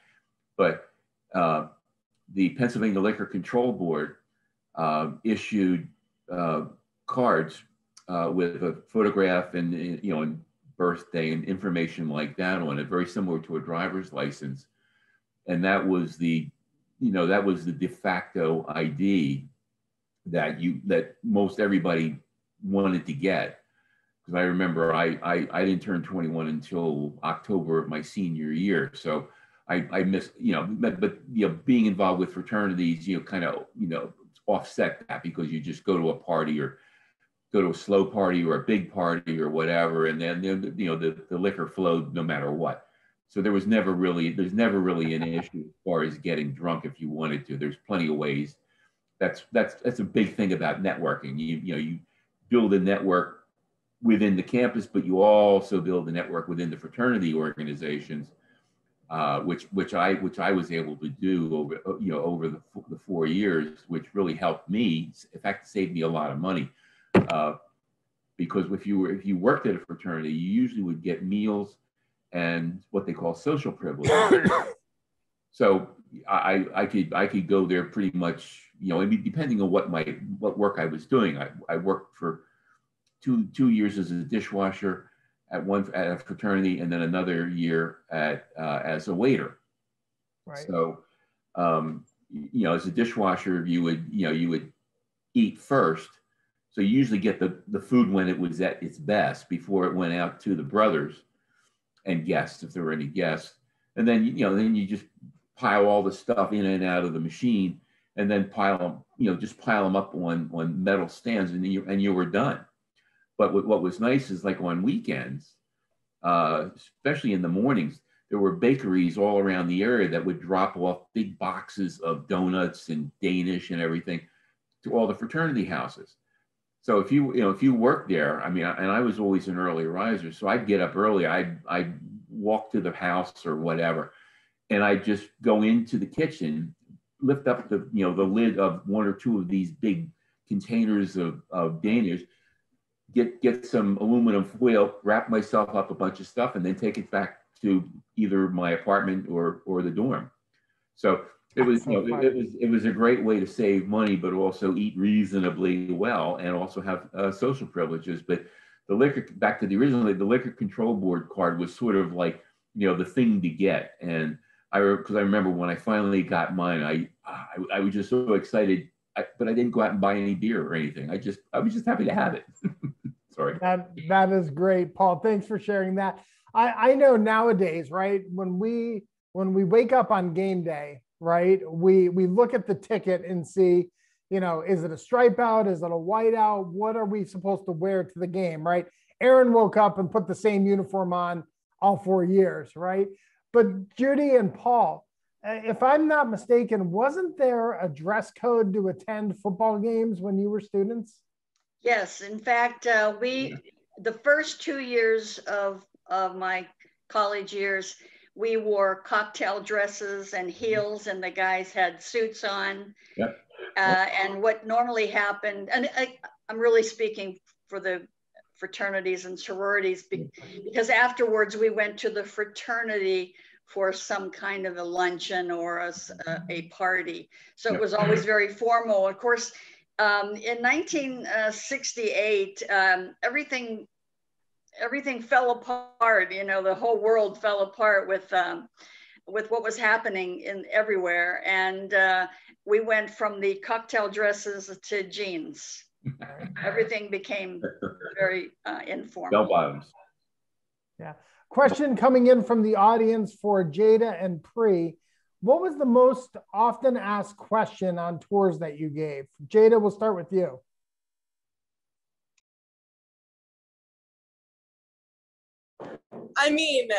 [SPEAKER 7] But the Pennsylvania Liquor Control Board issued cards with a photograph and birthday and information like that on it, very similar to a driver's license, and that was the de facto ID that most everybody wanted to get. Because I remember I didn't turn 21 until October of my senior year, so I missed but being involved with fraternities kind of offset that, because you just go to a party or go to a slow party or a big party or whatever, and then the liquor flowed no matter what. So there's never really an issue as far as getting drunk if you wanted to. There's plenty of ways. That's a big thing about networking. You build a network within the campus, but you also build a network within the fraternity organizations, which I was able to do over the 4 years, which really helped me. In fact, it saved me a lot of money. Because if you worked at a fraternity, you usually would get meals and what they call social privileges. So I could go there pretty much, depending on what work I was doing. I worked for two years as a dishwasher at a fraternity, and then another year as a waiter. Right. So as a dishwasher, you would eat first. So you usually get the food when it was at its best before it went out to the brothers and guests, if there were any guests. And then, then you just pile all the stuff in and out of the machine, and then pile them up on metal stands, and you were done. But what was nice is, like on weekends, especially in the mornings, there were bakeries all around the area that would drop off big boxes of donuts and Danish and everything to all the fraternity houses. So if you worked there, and I was always an early riser, so I'd get up early. I'd walk to the house or whatever, and I'd just go into the kitchen, lift up the lid of one or two of these big containers of Danish, get some aluminum foil, wrap myself up a bunch of stuff, and then take it back to either my apartment or the dorm. So it was a great way to save money, but also eat reasonably well, and also have social privileges. But the liquor control board card was sort of like the thing to get. And because I remember when I finally got mine, I was just so excited, but I didn't go out and buy any beer or anything. I was just happy to have it. Sorry.
[SPEAKER 5] That is great, Paul. Thanks for sharing that. I know nowadays, right, when we wake up on game day, right, we look at the ticket and see, is it a stripe out? Is it a white out? What are we supposed to wear to the game, right? Erin woke up and put the same uniform on all 4 years, right? But Judy and Paul, if I'm not mistaken, wasn't there a dress code to attend football games when you were students?
[SPEAKER 6] Yes, in fact, the first 2 years of my college years, we wore cocktail dresses and heels, and the guys had suits on. Yep. And what normally happened, and I'm really speaking for the fraternities and sororities, because afterwards we went to the fraternity for some kind of a luncheon or a party. So it was always very formal. Of course, in 1968, everything fell apart. You know, the whole world fell apart with what was happening everywhere, and we went from the cocktail dresses to jeans. Everything became very informal.
[SPEAKER 7] Bell bottoms.
[SPEAKER 5] Yeah. Question coming in from the audience for Jada and Pri. What was the most often asked question on tours that you gave? Jada, we'll start with you.
[SPEAKER 8] I mean,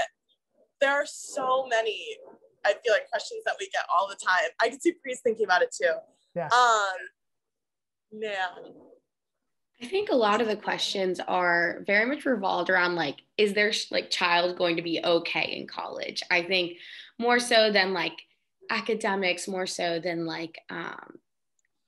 [SPEAKER 8] there are so many, I feel like, questions that we get all the time. I can see Pri's thinking about it too.
[SPEAKER 5] Yeah.
[SPEAKER 8] Man.
[SPEAKER 10] I think a lot of the questions are very much revolved around like, is their like child going to be okay in college? I think more so than like academics, more so than like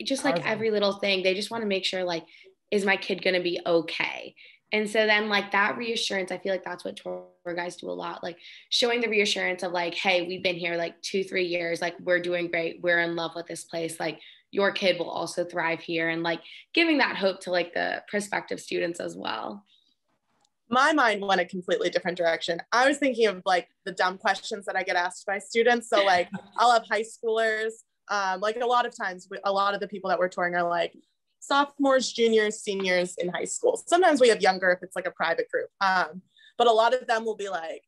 [SPEAKER 10] just like every little thing. They just want to make sure like, is my kid going to be okay? And so then like that reassurance, I feel like that's what tour guides do a lot, like showing the reassurance of like, hey, we've been here like 2-3 years, like we're doing great, we're in love with this place, like your kid will also thrive here, and like giving that hope to like the prospective students as well.
[SPEAKER 8] My mind went a completely different direction. I was thinking of like the dumb questions that I get asked by students. So like I'll have high schoolers, like a lot of times, a lot of the people that we're touring are like sophomores, juniors, seniors in high school. Sometimes we have younger if it's like a private group. But a lot of them will be like,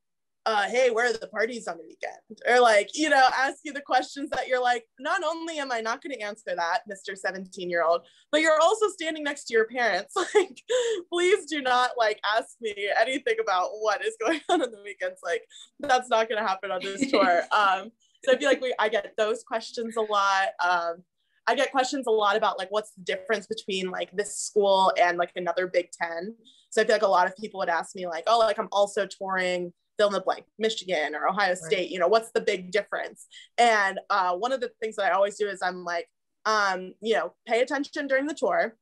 [SPEAKER 8] hey, where are the parties on the weekend? Or like, you know, ask you the questions that you're like, not only am I not going to answer that, Mr. 17-year-old, but you're also standing next to your parents. Like, please do not like ask me anything about what is going on the weekends. Like, that's not going to happen on this tour. So I feel like I get those questions a lot. I get questions a lot about like, what's the difference between like this school and like another Big Ten? So I feel like a lot of people would ask me like, oh, like I'm also touring fill in the blank, Michigan or Ohio State, you know, what's the big difference? And one of the things that I always do is I'm like, you know, pay attention during the tour,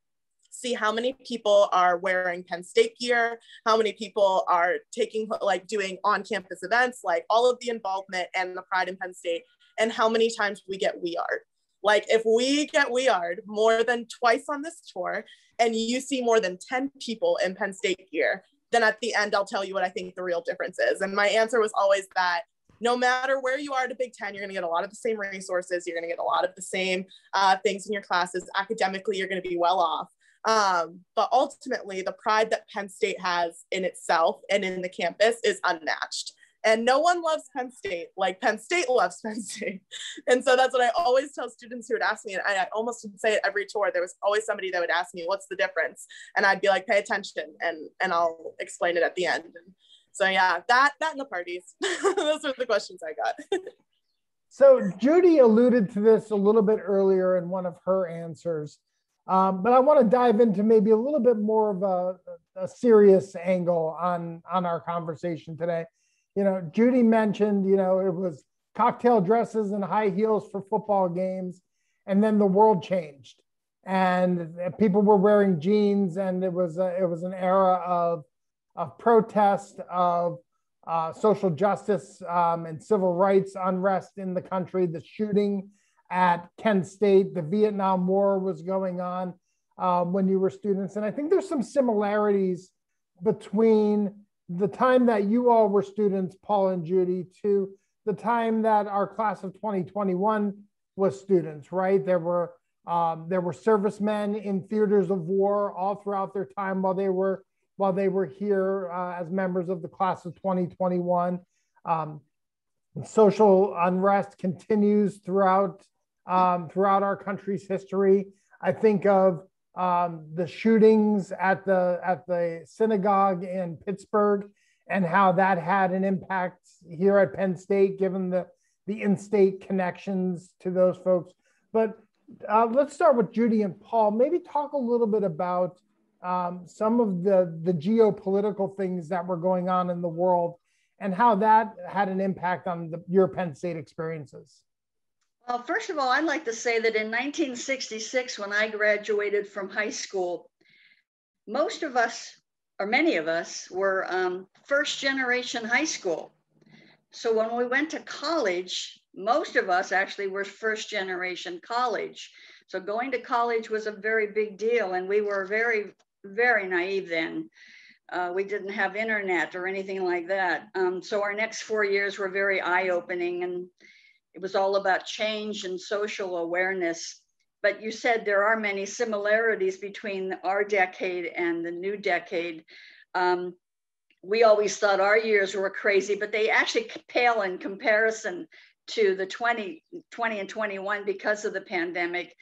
[SPEAKER 8] see how many people are wearing Penn State gear, how many people are doing on-campus events, like all of the involvement and the pride in Penn State, and how many times we get We Are. Like if we get We Are more than twice on this tour and you see more than 10 people in Penn State gear, then at the end, I'll tell you what I think the real difference is. And my answer was always that no matter where you are to Big Ten, you're gonna get a lot of the same resources. You're gonna get a lot of the same things in your classes. Academically, you're gonna be well off. But ultimately, the pride that Penn State has in itself and in the campus is unmatched. And no one loves Penn State like Penn State loves Penn State. And so that's what I always tell students who would ask me, and I almost would say it every tour. There was always somebody that would ask me, what's the difference? And I'd be like, pay attention, and I'll explain it at the end. And so yeah, that and the parties. Those are the questions I got.
[SPEAKER 5] So Judy alluded to this a little bit earlier in one of her answers, but I want to dive into maybe a little bit more of a serious angle on our conversation today. You know, Judy mentioned, you know, it was cocktail dresses and high heels for football games. And then the world changed and people were wearing jeans, and it was an era of protest, of social justice and civil rights unrest in the country. The shooting at Kent State, the Vietnam War was going on when you were students. And I think there's some similarities between the time that you all were students, Paul and Judy, to the time that our class of 2021 was students, right? There were servicemen in theaters of war all throughout their time while they were here as members of the class of 2021. Social unrest continues throughout our country's history. I think of the shootings at the synagogue in Pittsburgh and how that had an impact here at Penn State, given the in-state connections to those folks. But let's start with Judy and Paul. Maybe talk a little bit about some of the geopolitical things that were going on in the world and how that had an impact on your Penn State experiences.
[SPEAKER 6] Well, first of all, I'd like to say that in 1966, when I graduated from high school, most of us, or many of us, were first generation high school. So when we went to college, most of us actually were first generation college. So going to college was a very big deal, and we were very, very naive then. We didn't have internet or anything like that. So our next 4 years were very eye-opening, and it was all about change and social awareness. But you said there are many similarities between our decade and the new decade. We always thought our years were crazy, but they actually pale in comparison to the 20 and 21 because of the pandemic.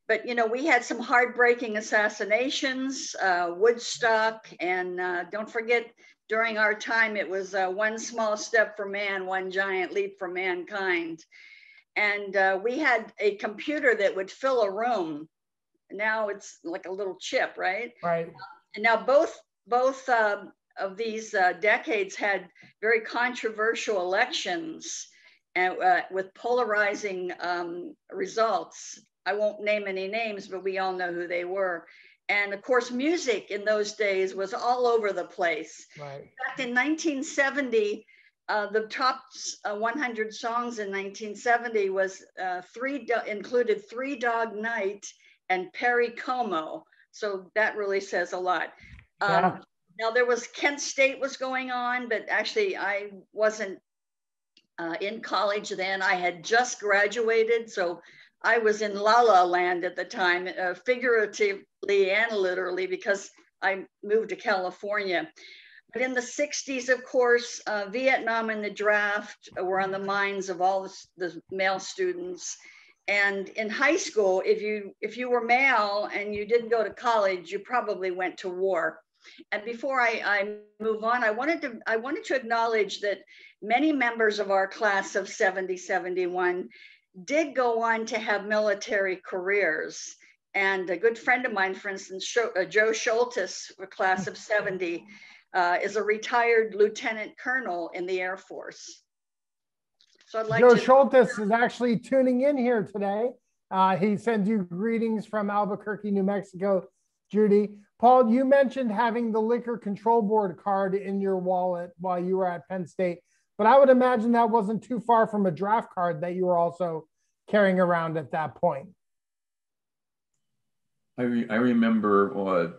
[SPEAKER 6] But, you know, we had some heartbreaking assassinations, Woodstock, and don't forget, during our time, it was one small step for man, one giant leap for mankind. And we had a computer that would fill a room. Now it's like a little chip, right?
[SPEAKER 5] Right.
[SPEAKER 6] And now both of these decades had very controversial elections and with polarizing results. I won't name any names, but we all know who they were. And of course, music in those days was all over the place.
[SPEAKER 5] Right.
[SPEAKER 6] In fact, in 1970, the top 100 songs in 1970 was included Three Dog Night and Perry Como. So that really says a lot.
[SPEAKER 5] Yeah.
[SPEAKER 6] Now there was Kent State was going on, but actually I wasn't in college then. I had just graduated, so I was in La La Land at the time, figuratively and literally, because I moved to California. But in the 60s, of course, Vietnam and the draft were on the minds of all the male students. And in high school, if you were male and you didn't go to college, you probably went to war. And before I move on, I wanted to acknowledge that many members of our class of 70, 71 did go on to have military careers. And a good friend of mine, for instance, Joe Schultes, a class of 70, is a retired lieutenant colonel in the Air Force. So I'd like
[SPEAKER 5] Joe
[SPEAKER 6] to...
[SPEAKER 5] Schultes is actually tuning in here today. He sends you greetings from Albuquerque, New Mexico, Judy. Paul, you mentioned having the Liquor Control Board card in your wallet while you were at Penn State, but I would imagine that wasn't too far from a draft card that you were also carrying around at that point.
[SPEAKER 7] I remember when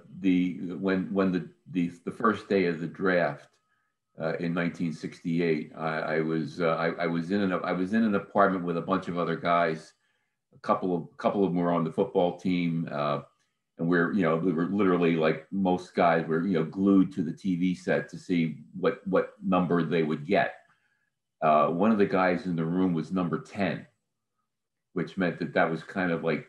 [SPEAKER 7] the first day of the draft in 1968. I was in an apartment with a bunch of other guys. A couple of them were on the football team. And we were literally, like most guys, were glued to the TV set to see what number they would get. One of the guys in the room was number 10, which meant that was kind of like,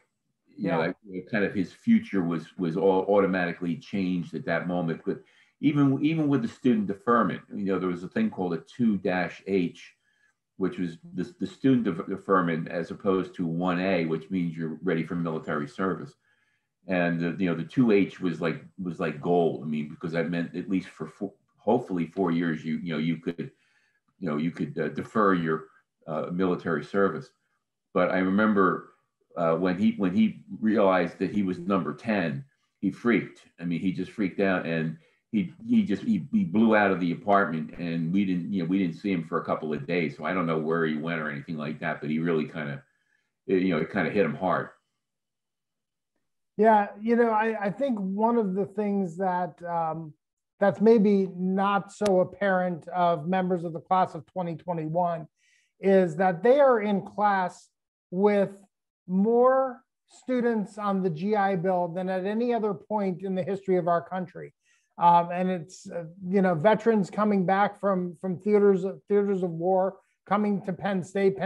[SPEAKER 7] kind of his future was all automatically changed at that moment. But even with the student deferment, there was a thing called a 2-H, which was the student deferment as opposed to 1A, which means you're ready for military service. And the 2H was like gold. I mean, because that meant at least for hopefully 4 years, you could defer your military service. But I remember when he realized that he was number 10, he freaked. I mean, he just freaked out, and he blew out of the apartment, and we didn't see him for a couple of days. So I don't know where he went or anything like that, but he really it kind of hit him hard.
[SPEAKER 5] Yeah, I think one of the things that that's maybe not so apparent of members of the class of 2021 is that they are in class with more students on the GI Bill than at any other point in the history of our country. And it's, veterans coming back from theaters of war, coming to Penn State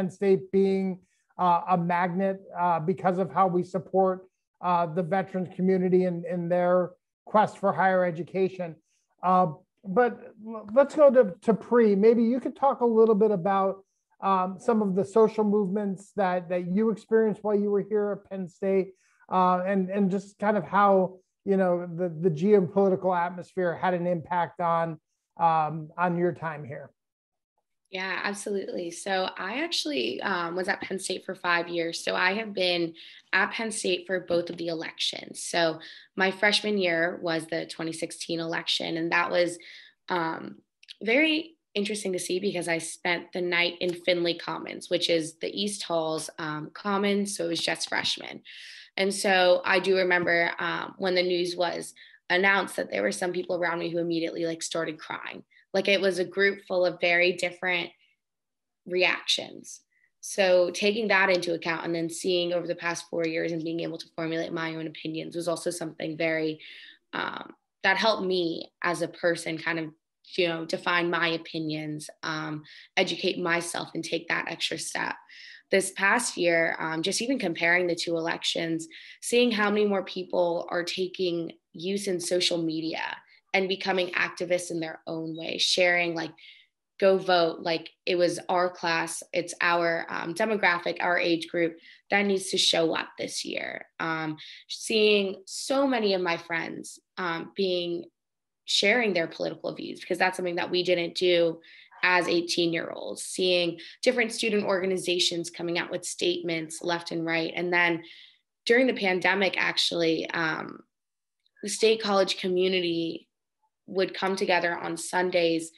[SPEAKER 5] being a magnet because of how we support the veterans community in their quest for higher education. But let's go to Pri. Maybe you could talk a little bit about some of the social movements that you experienced while you were here at Penn State, and just kind of how the geopolitical atmosphere had an impact on your time here.
[SPEAKER 10] Yeah, absolutely. So I actually was at Penn State for 5 years. So I have been at Penn State for both of the elections. So my freshman year was the 2016 election, and that was very interesting to see because I spent the night in Finley Commons, which is the East Hall's Commons. So it was just freshmen. And so I do remember when the news was announced that there were some people around me who immediately like started crying. Like it was a group full of very different reactions. So taking that into account and then seeing over the past 4 years and being able to formulate my own opinions was also something very, that helped me as a person kind of, you know, define my opinions, educate myself and take that extra step. This past year, just even comparing the two elections, seeing how many more people are taking use in social media and becoming activists in their own way, sharing like, go vote, like it was our class, it's our demographic, our age group that needs to show up this year. Seeing so many of my friends sharing their political views, because that's something that we didn't do as 18-year-olds, seeing different student organizations coming out with statements left and right. And then during the pandemic, actually, the state college community would come together on Sundays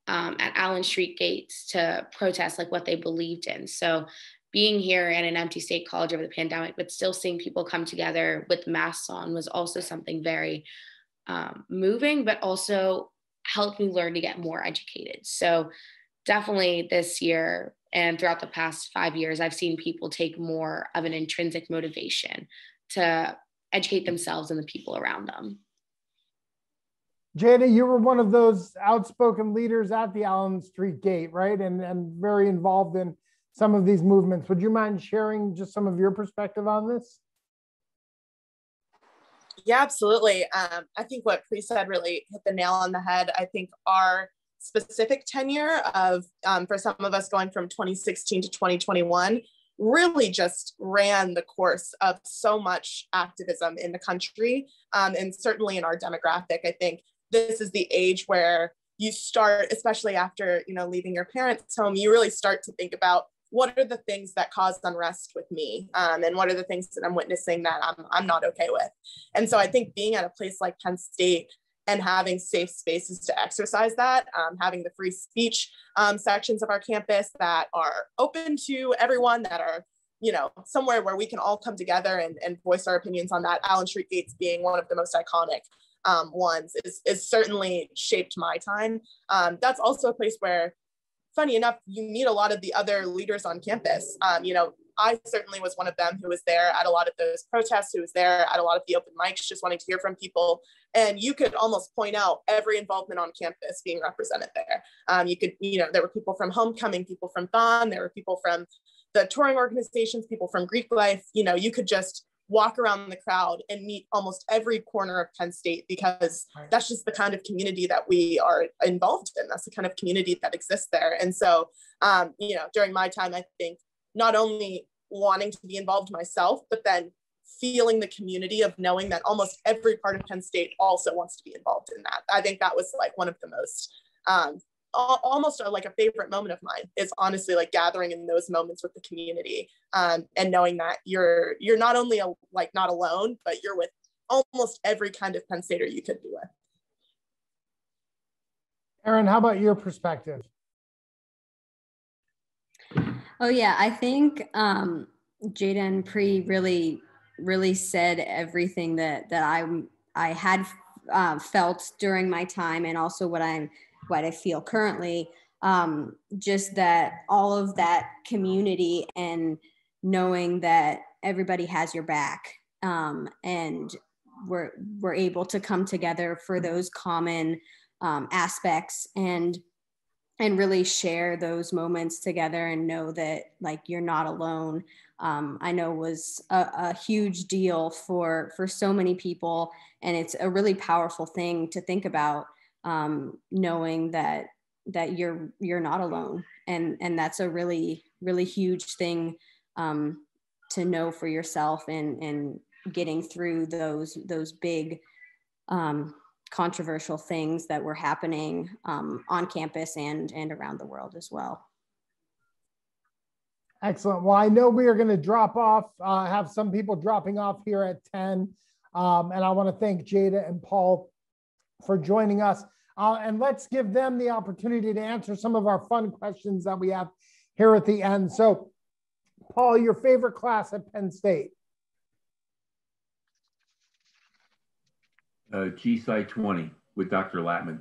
[SPEAKER 10] at Allen Street gates to protest like what they believed in. So being here in an empty state college over the pandemic, but still seeing people come together with masks on was also something very moving, but also helped me learn to get more educated. So definitely this year and throughout the past 5 years, I've seen people take more of an intrinsic motivation to educate themselves and the people around them.
[SPEAKER 5] Jada, you were one of those outspoken leaders at the Allen Street Gate, right? And very involved in some of these movements. Would you mind sharing just some of your perspective on this?
[SPEAKER 8] Yeah, absolutely. I think what Pri said really hit the nail on the head. I think our specific tenure of, for some of us going from 2016 to 2021, really just ran the course of so much activism in the country, and certainly in our demographic. I think this is the age where you start, especially after, you know, leaving your parents' home, you really start to think about what are the things that cause unrest with me, and what are the things that I'm witnessing that I'm not okay with. And so I think being at a place like Penn State and having safe spaces to exercise that, having the free speech sections of our campus that are open to everyone, that are, you know, somewhere where we can all come together and voice our opinions on that. Allen Street Gates being one of the most iconic ones is certainly shaped my time. That's also a place where, funny enough, you meet a lot of the other leaders on campus. You know, I certainly was one of them who was there at a lot of those protests, who was there at a lot of the open mics, just wanting to hear from people. And you could almost point out every involvement on campus being represented there. You could, you know, there were people from Homecoming, people from Thon, there were people from the touring organizations, people from Greek Life. You know, you could just walk around the crowd and meet almost every corner of Penn State, because that's just the kind of community that we are involved in. That's the kind of community that exists there. And so, you know, during my time, I think not only wanting to be involved myself, but then feeling the community of knowing that almost every part of Penn State also wants to be involved in that. I think that was like one of the most, almost like a favorite moment of mine, is honestly like gathering in those moments with the community, and knowing that you're not only like not alone, but you're with almost every kind of Penn Stater you could be with.
[SPEAKER 5] Erin, how about your perspective?
[SPEAKER 9] Oh yeah, I think Jada and Pri really said everything that I had felt during my time, and also what I feel currently. Just that all of that community and knowing that everybody has your back, and we're able to come together for those common aspects and really share those moments together and know that like you're not alone. I know was a huge deal for so many people, and it's a really powerful thing to think about, knowing that you're not alone, and that's a really huge thing to know for yourself, and getting through those big controversial things that were happening on campus and around the world as well.
[SPEAKER 5] Excellent. Well, I know we are going to drop off, have some people dropping off here at 10. And I want to thank Jada and Paul for joining us. And let's give them the opportunity to answer some of our fun questions that we have here at the end. So, Paul, your favorite class at Penn State?
[SPEAKER 7] G-Side 20 with Dr. Latman.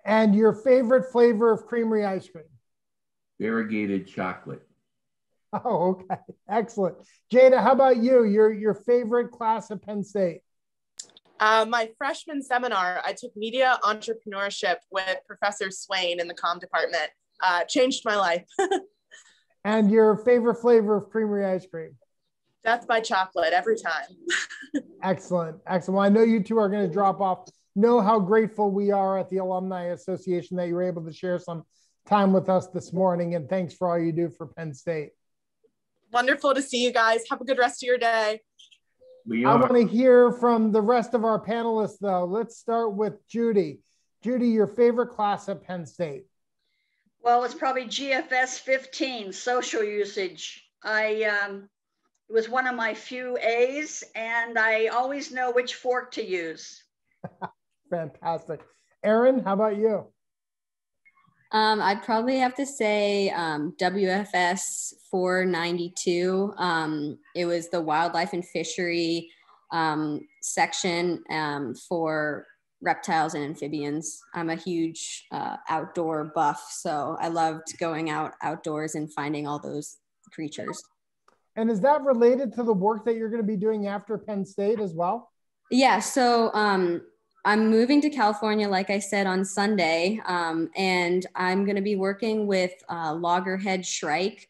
[SPEAKER 5] And your favorite flavor of creamery ice cream?
[SPEAKER 7] Variegated chocolate.
[SPEAKER 5] Oh, okay. Excellent. Jada, how about you? Your favorite class at Penn State?
[SPEAKER 8] My freshman seminar, I took media entrepreneurship with Professor Swain in the comm department. Changed my life.
[SPEAKER 5] And your favorite flavor of creamery ice cream?
[SPEAKER 8] Death by chocolate every time.
[SPEAKER 5] Excellent. Excellent. Well, I know you two are going to drop off. Know how grateful we are at the Alumni Association that you were able to share some time with us this morning. And thanks for all you do for Penn State.
[SPEAKER 8] Wonderful to see you guys. Have a good rest of your day.
[SPEAKER 5] I want to hear from the rest of our panelists, though. Let's start with Judy. Judy, your favorite class at Penn State?
[SPEAKER 6] Well, it's probably GFS 15, social usage. It was one of my few A's, and I always know which fork to use.
[SPEAKER 5] Fantastic. Erin, how about you?
[SPEAKER 9] I'd probably have to say WFS 492. It was the wildlife and fishery section for reptiles and amphibians. I'm a huge outdoor buff, so I loved going outdoors and finding all those creatures.
[SPEAKER 5] And is that related to the work that you're going to be doing after Penn State as well?
[SPEAKER 9] Yeah, so I'm moving to California, like I said, on Sunday, and I'm going to be working with Loggerhead Shrike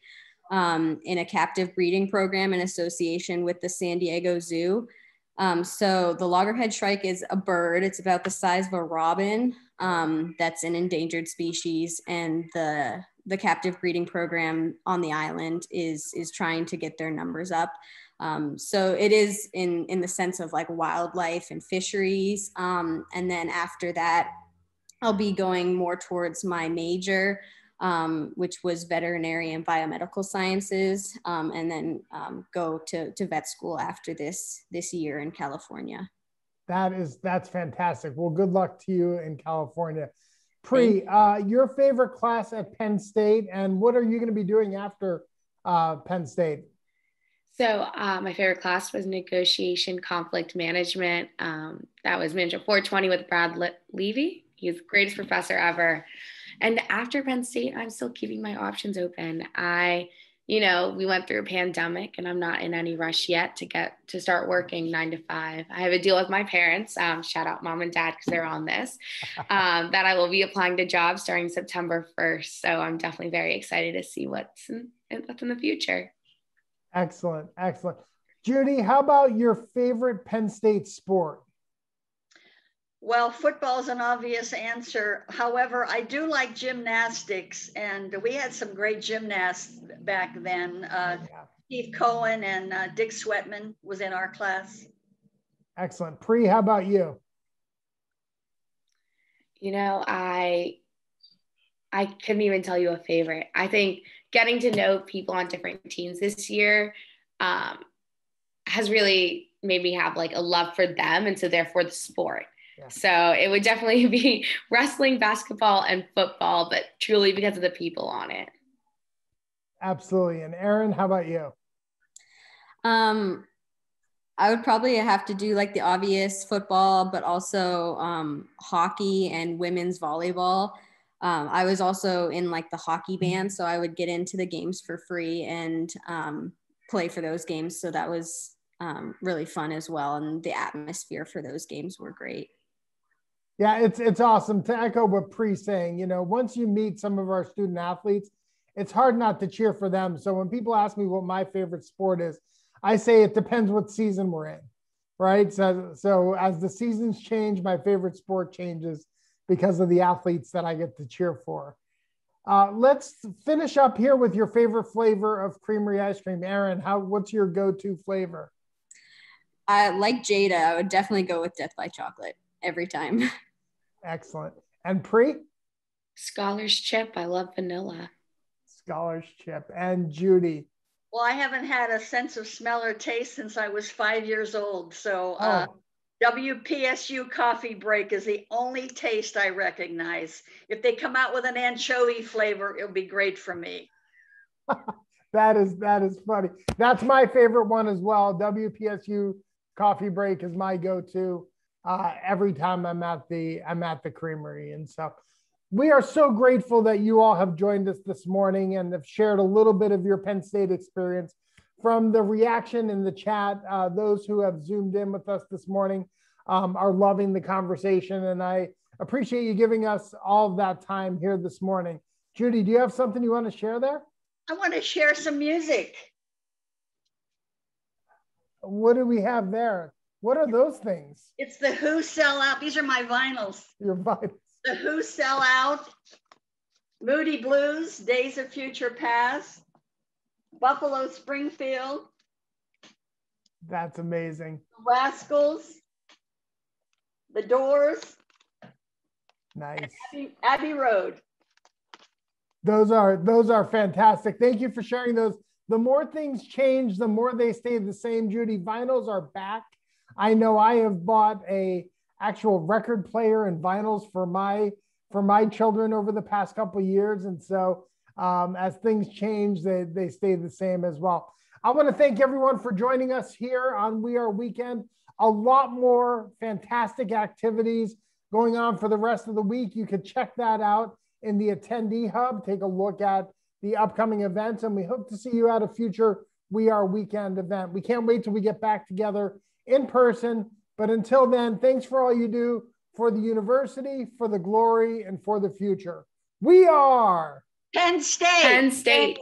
[SPEAKER 9] in a captive breeding program in association with the San Diego Zoo. So the Loggerhead Shrike is a bird. It's about the size of a robin. That's an endangered species, and the captive breeding program on the island is trying to get their numbers up. So it is in the sense of like wildlife and fisheries. And then after that, I'll be going more towards my major, which was veterinary and biomedical sciences, and then go to vet school after this year in California.
[SPEAKER 5] That's fantastic. Well, good luck to you in California. Pri, your favorite class at Penn State, and what are you going to be doing after Penn State?
[SPEAKER 10] So my favorite class was negotiation conflict management. That was Management 420 with Brad Levy. He's the greatest professor ever. And after Penn State, I'm still keeping my options open. We went through a pandemic, and I'm not in any rush yet to start working 9 to 5. I have a deal with my parents, shout out mom and dad, because they're on this, that I will be applying to jobs starting September 1st. So I'm definitely very excited to see what's in the future.
[SPEAKER 5] Excellent. Excellent. Judy, how about your favorite Penn State sport?
[SPEAKER 6] Well, football is an obvious answer. However, I do like gymnastics, and we had some great gymnasts back then. Steve Cohen and Dick Sweatman was in our class.
[SPEAKER 5] Excellent. Pri, how about you?
[SPEAKER 10] I couldn't even tell you a favorite. I think getting to know people on different teams this year has really made me have like a love for them, and so therefore the sport. Yeah. So it would definitely be wrestling, basketball, and football, but truly because of the people on it.
[SPEAKER 5] Absolutely. And Erin, how about you?
[SPEAKER 9] I would probably have to do like the obvious football, but also hockey and women's volleyball. I was also in like the hockey band, so I would get into the games for free and play for those games. So that was really fun as well. And the atmosphere for those games were great.
[SPEAKER 5] Yeah, it's awesome. To echo what Pri's saying, once you meet some of our student athletes, it's hard not to cheer for them. So when people ask me what my favorite sport is, I say it depends what season we're in, right? So as the seasons change, my favorite sport changes because of the athletes that I get to cheer for. Let's finish up here with your favorite flavor of creamery ice cream. Erin, what's your go-to flavor?
[SPEAKER 9] Like Jada, I would definitely go with Death by Chocolate every time.
[SPEAKER 5] Excellent. And Pri?
[SPEAKER 10] Scholar's Chip. I love vanilla.
[SPEAKER 5] Scholar's Chip. And Judy?
[SPEAKER 6] Well, I haven't had a sense of smell or taste since I was 5 years old. So WPSU coffee break is the only taste I recognize. If they come out with an anchovy flavor, it'll be great for me.
[SPEAKER 5] That is funny. That's my favorite one as well. WPSU coffee break is my go-to every time I'm at the creamery. And so we are so grateful that you all have joined us this morning and have shared a little bit of your Penn State experience. From the reaction in the chat, those who have zoomed in with us this morning are loving the conversation, and I appreciate you giving us all of that time here this morning. Judy, do you have something you want to share there?
[SPEAKER 6] I want to share some music.
[SPEAKER 5] What do we have there? What are those things?
[SPEAKER 6] It's the Who Sell Out. These are my vinyls.
[SPEAKER 5] Your vinyls.
[SPEAKER 6] The Who Sell Out, Moody Blues, Days of Future Past, Buffalo Springfield.
[SPEAKER 5] That's amazing.
[SPEAKER 6] The Rascals, The Doors.
[SPEAKER 5] Nice.
[SPEAKER 6] Abbey Road.
[SPEAKER 5] Those are fantastic. Thank you for sharing those. The more things change, the more they stay the same, Judy. Vinyls are back. I know I have bought a actual record player and vinyls for my children over the past couple of years. And so as things change, they stay the same as well. I want to thank everyone for joining us here on We Are Weekend. A lot more fantastic activities going on for the rest of the week. You can check that out in the attendee hub. Take a look at the upcoming events, and we hope to see you at a future We Are Weekend event. We can't wait till we get back together in person. But until then, thanks for all you do for the university, for the glory, and for the future. We are
[SPEAKER 6] Penn State.
[SPEAKER 10] Penn State.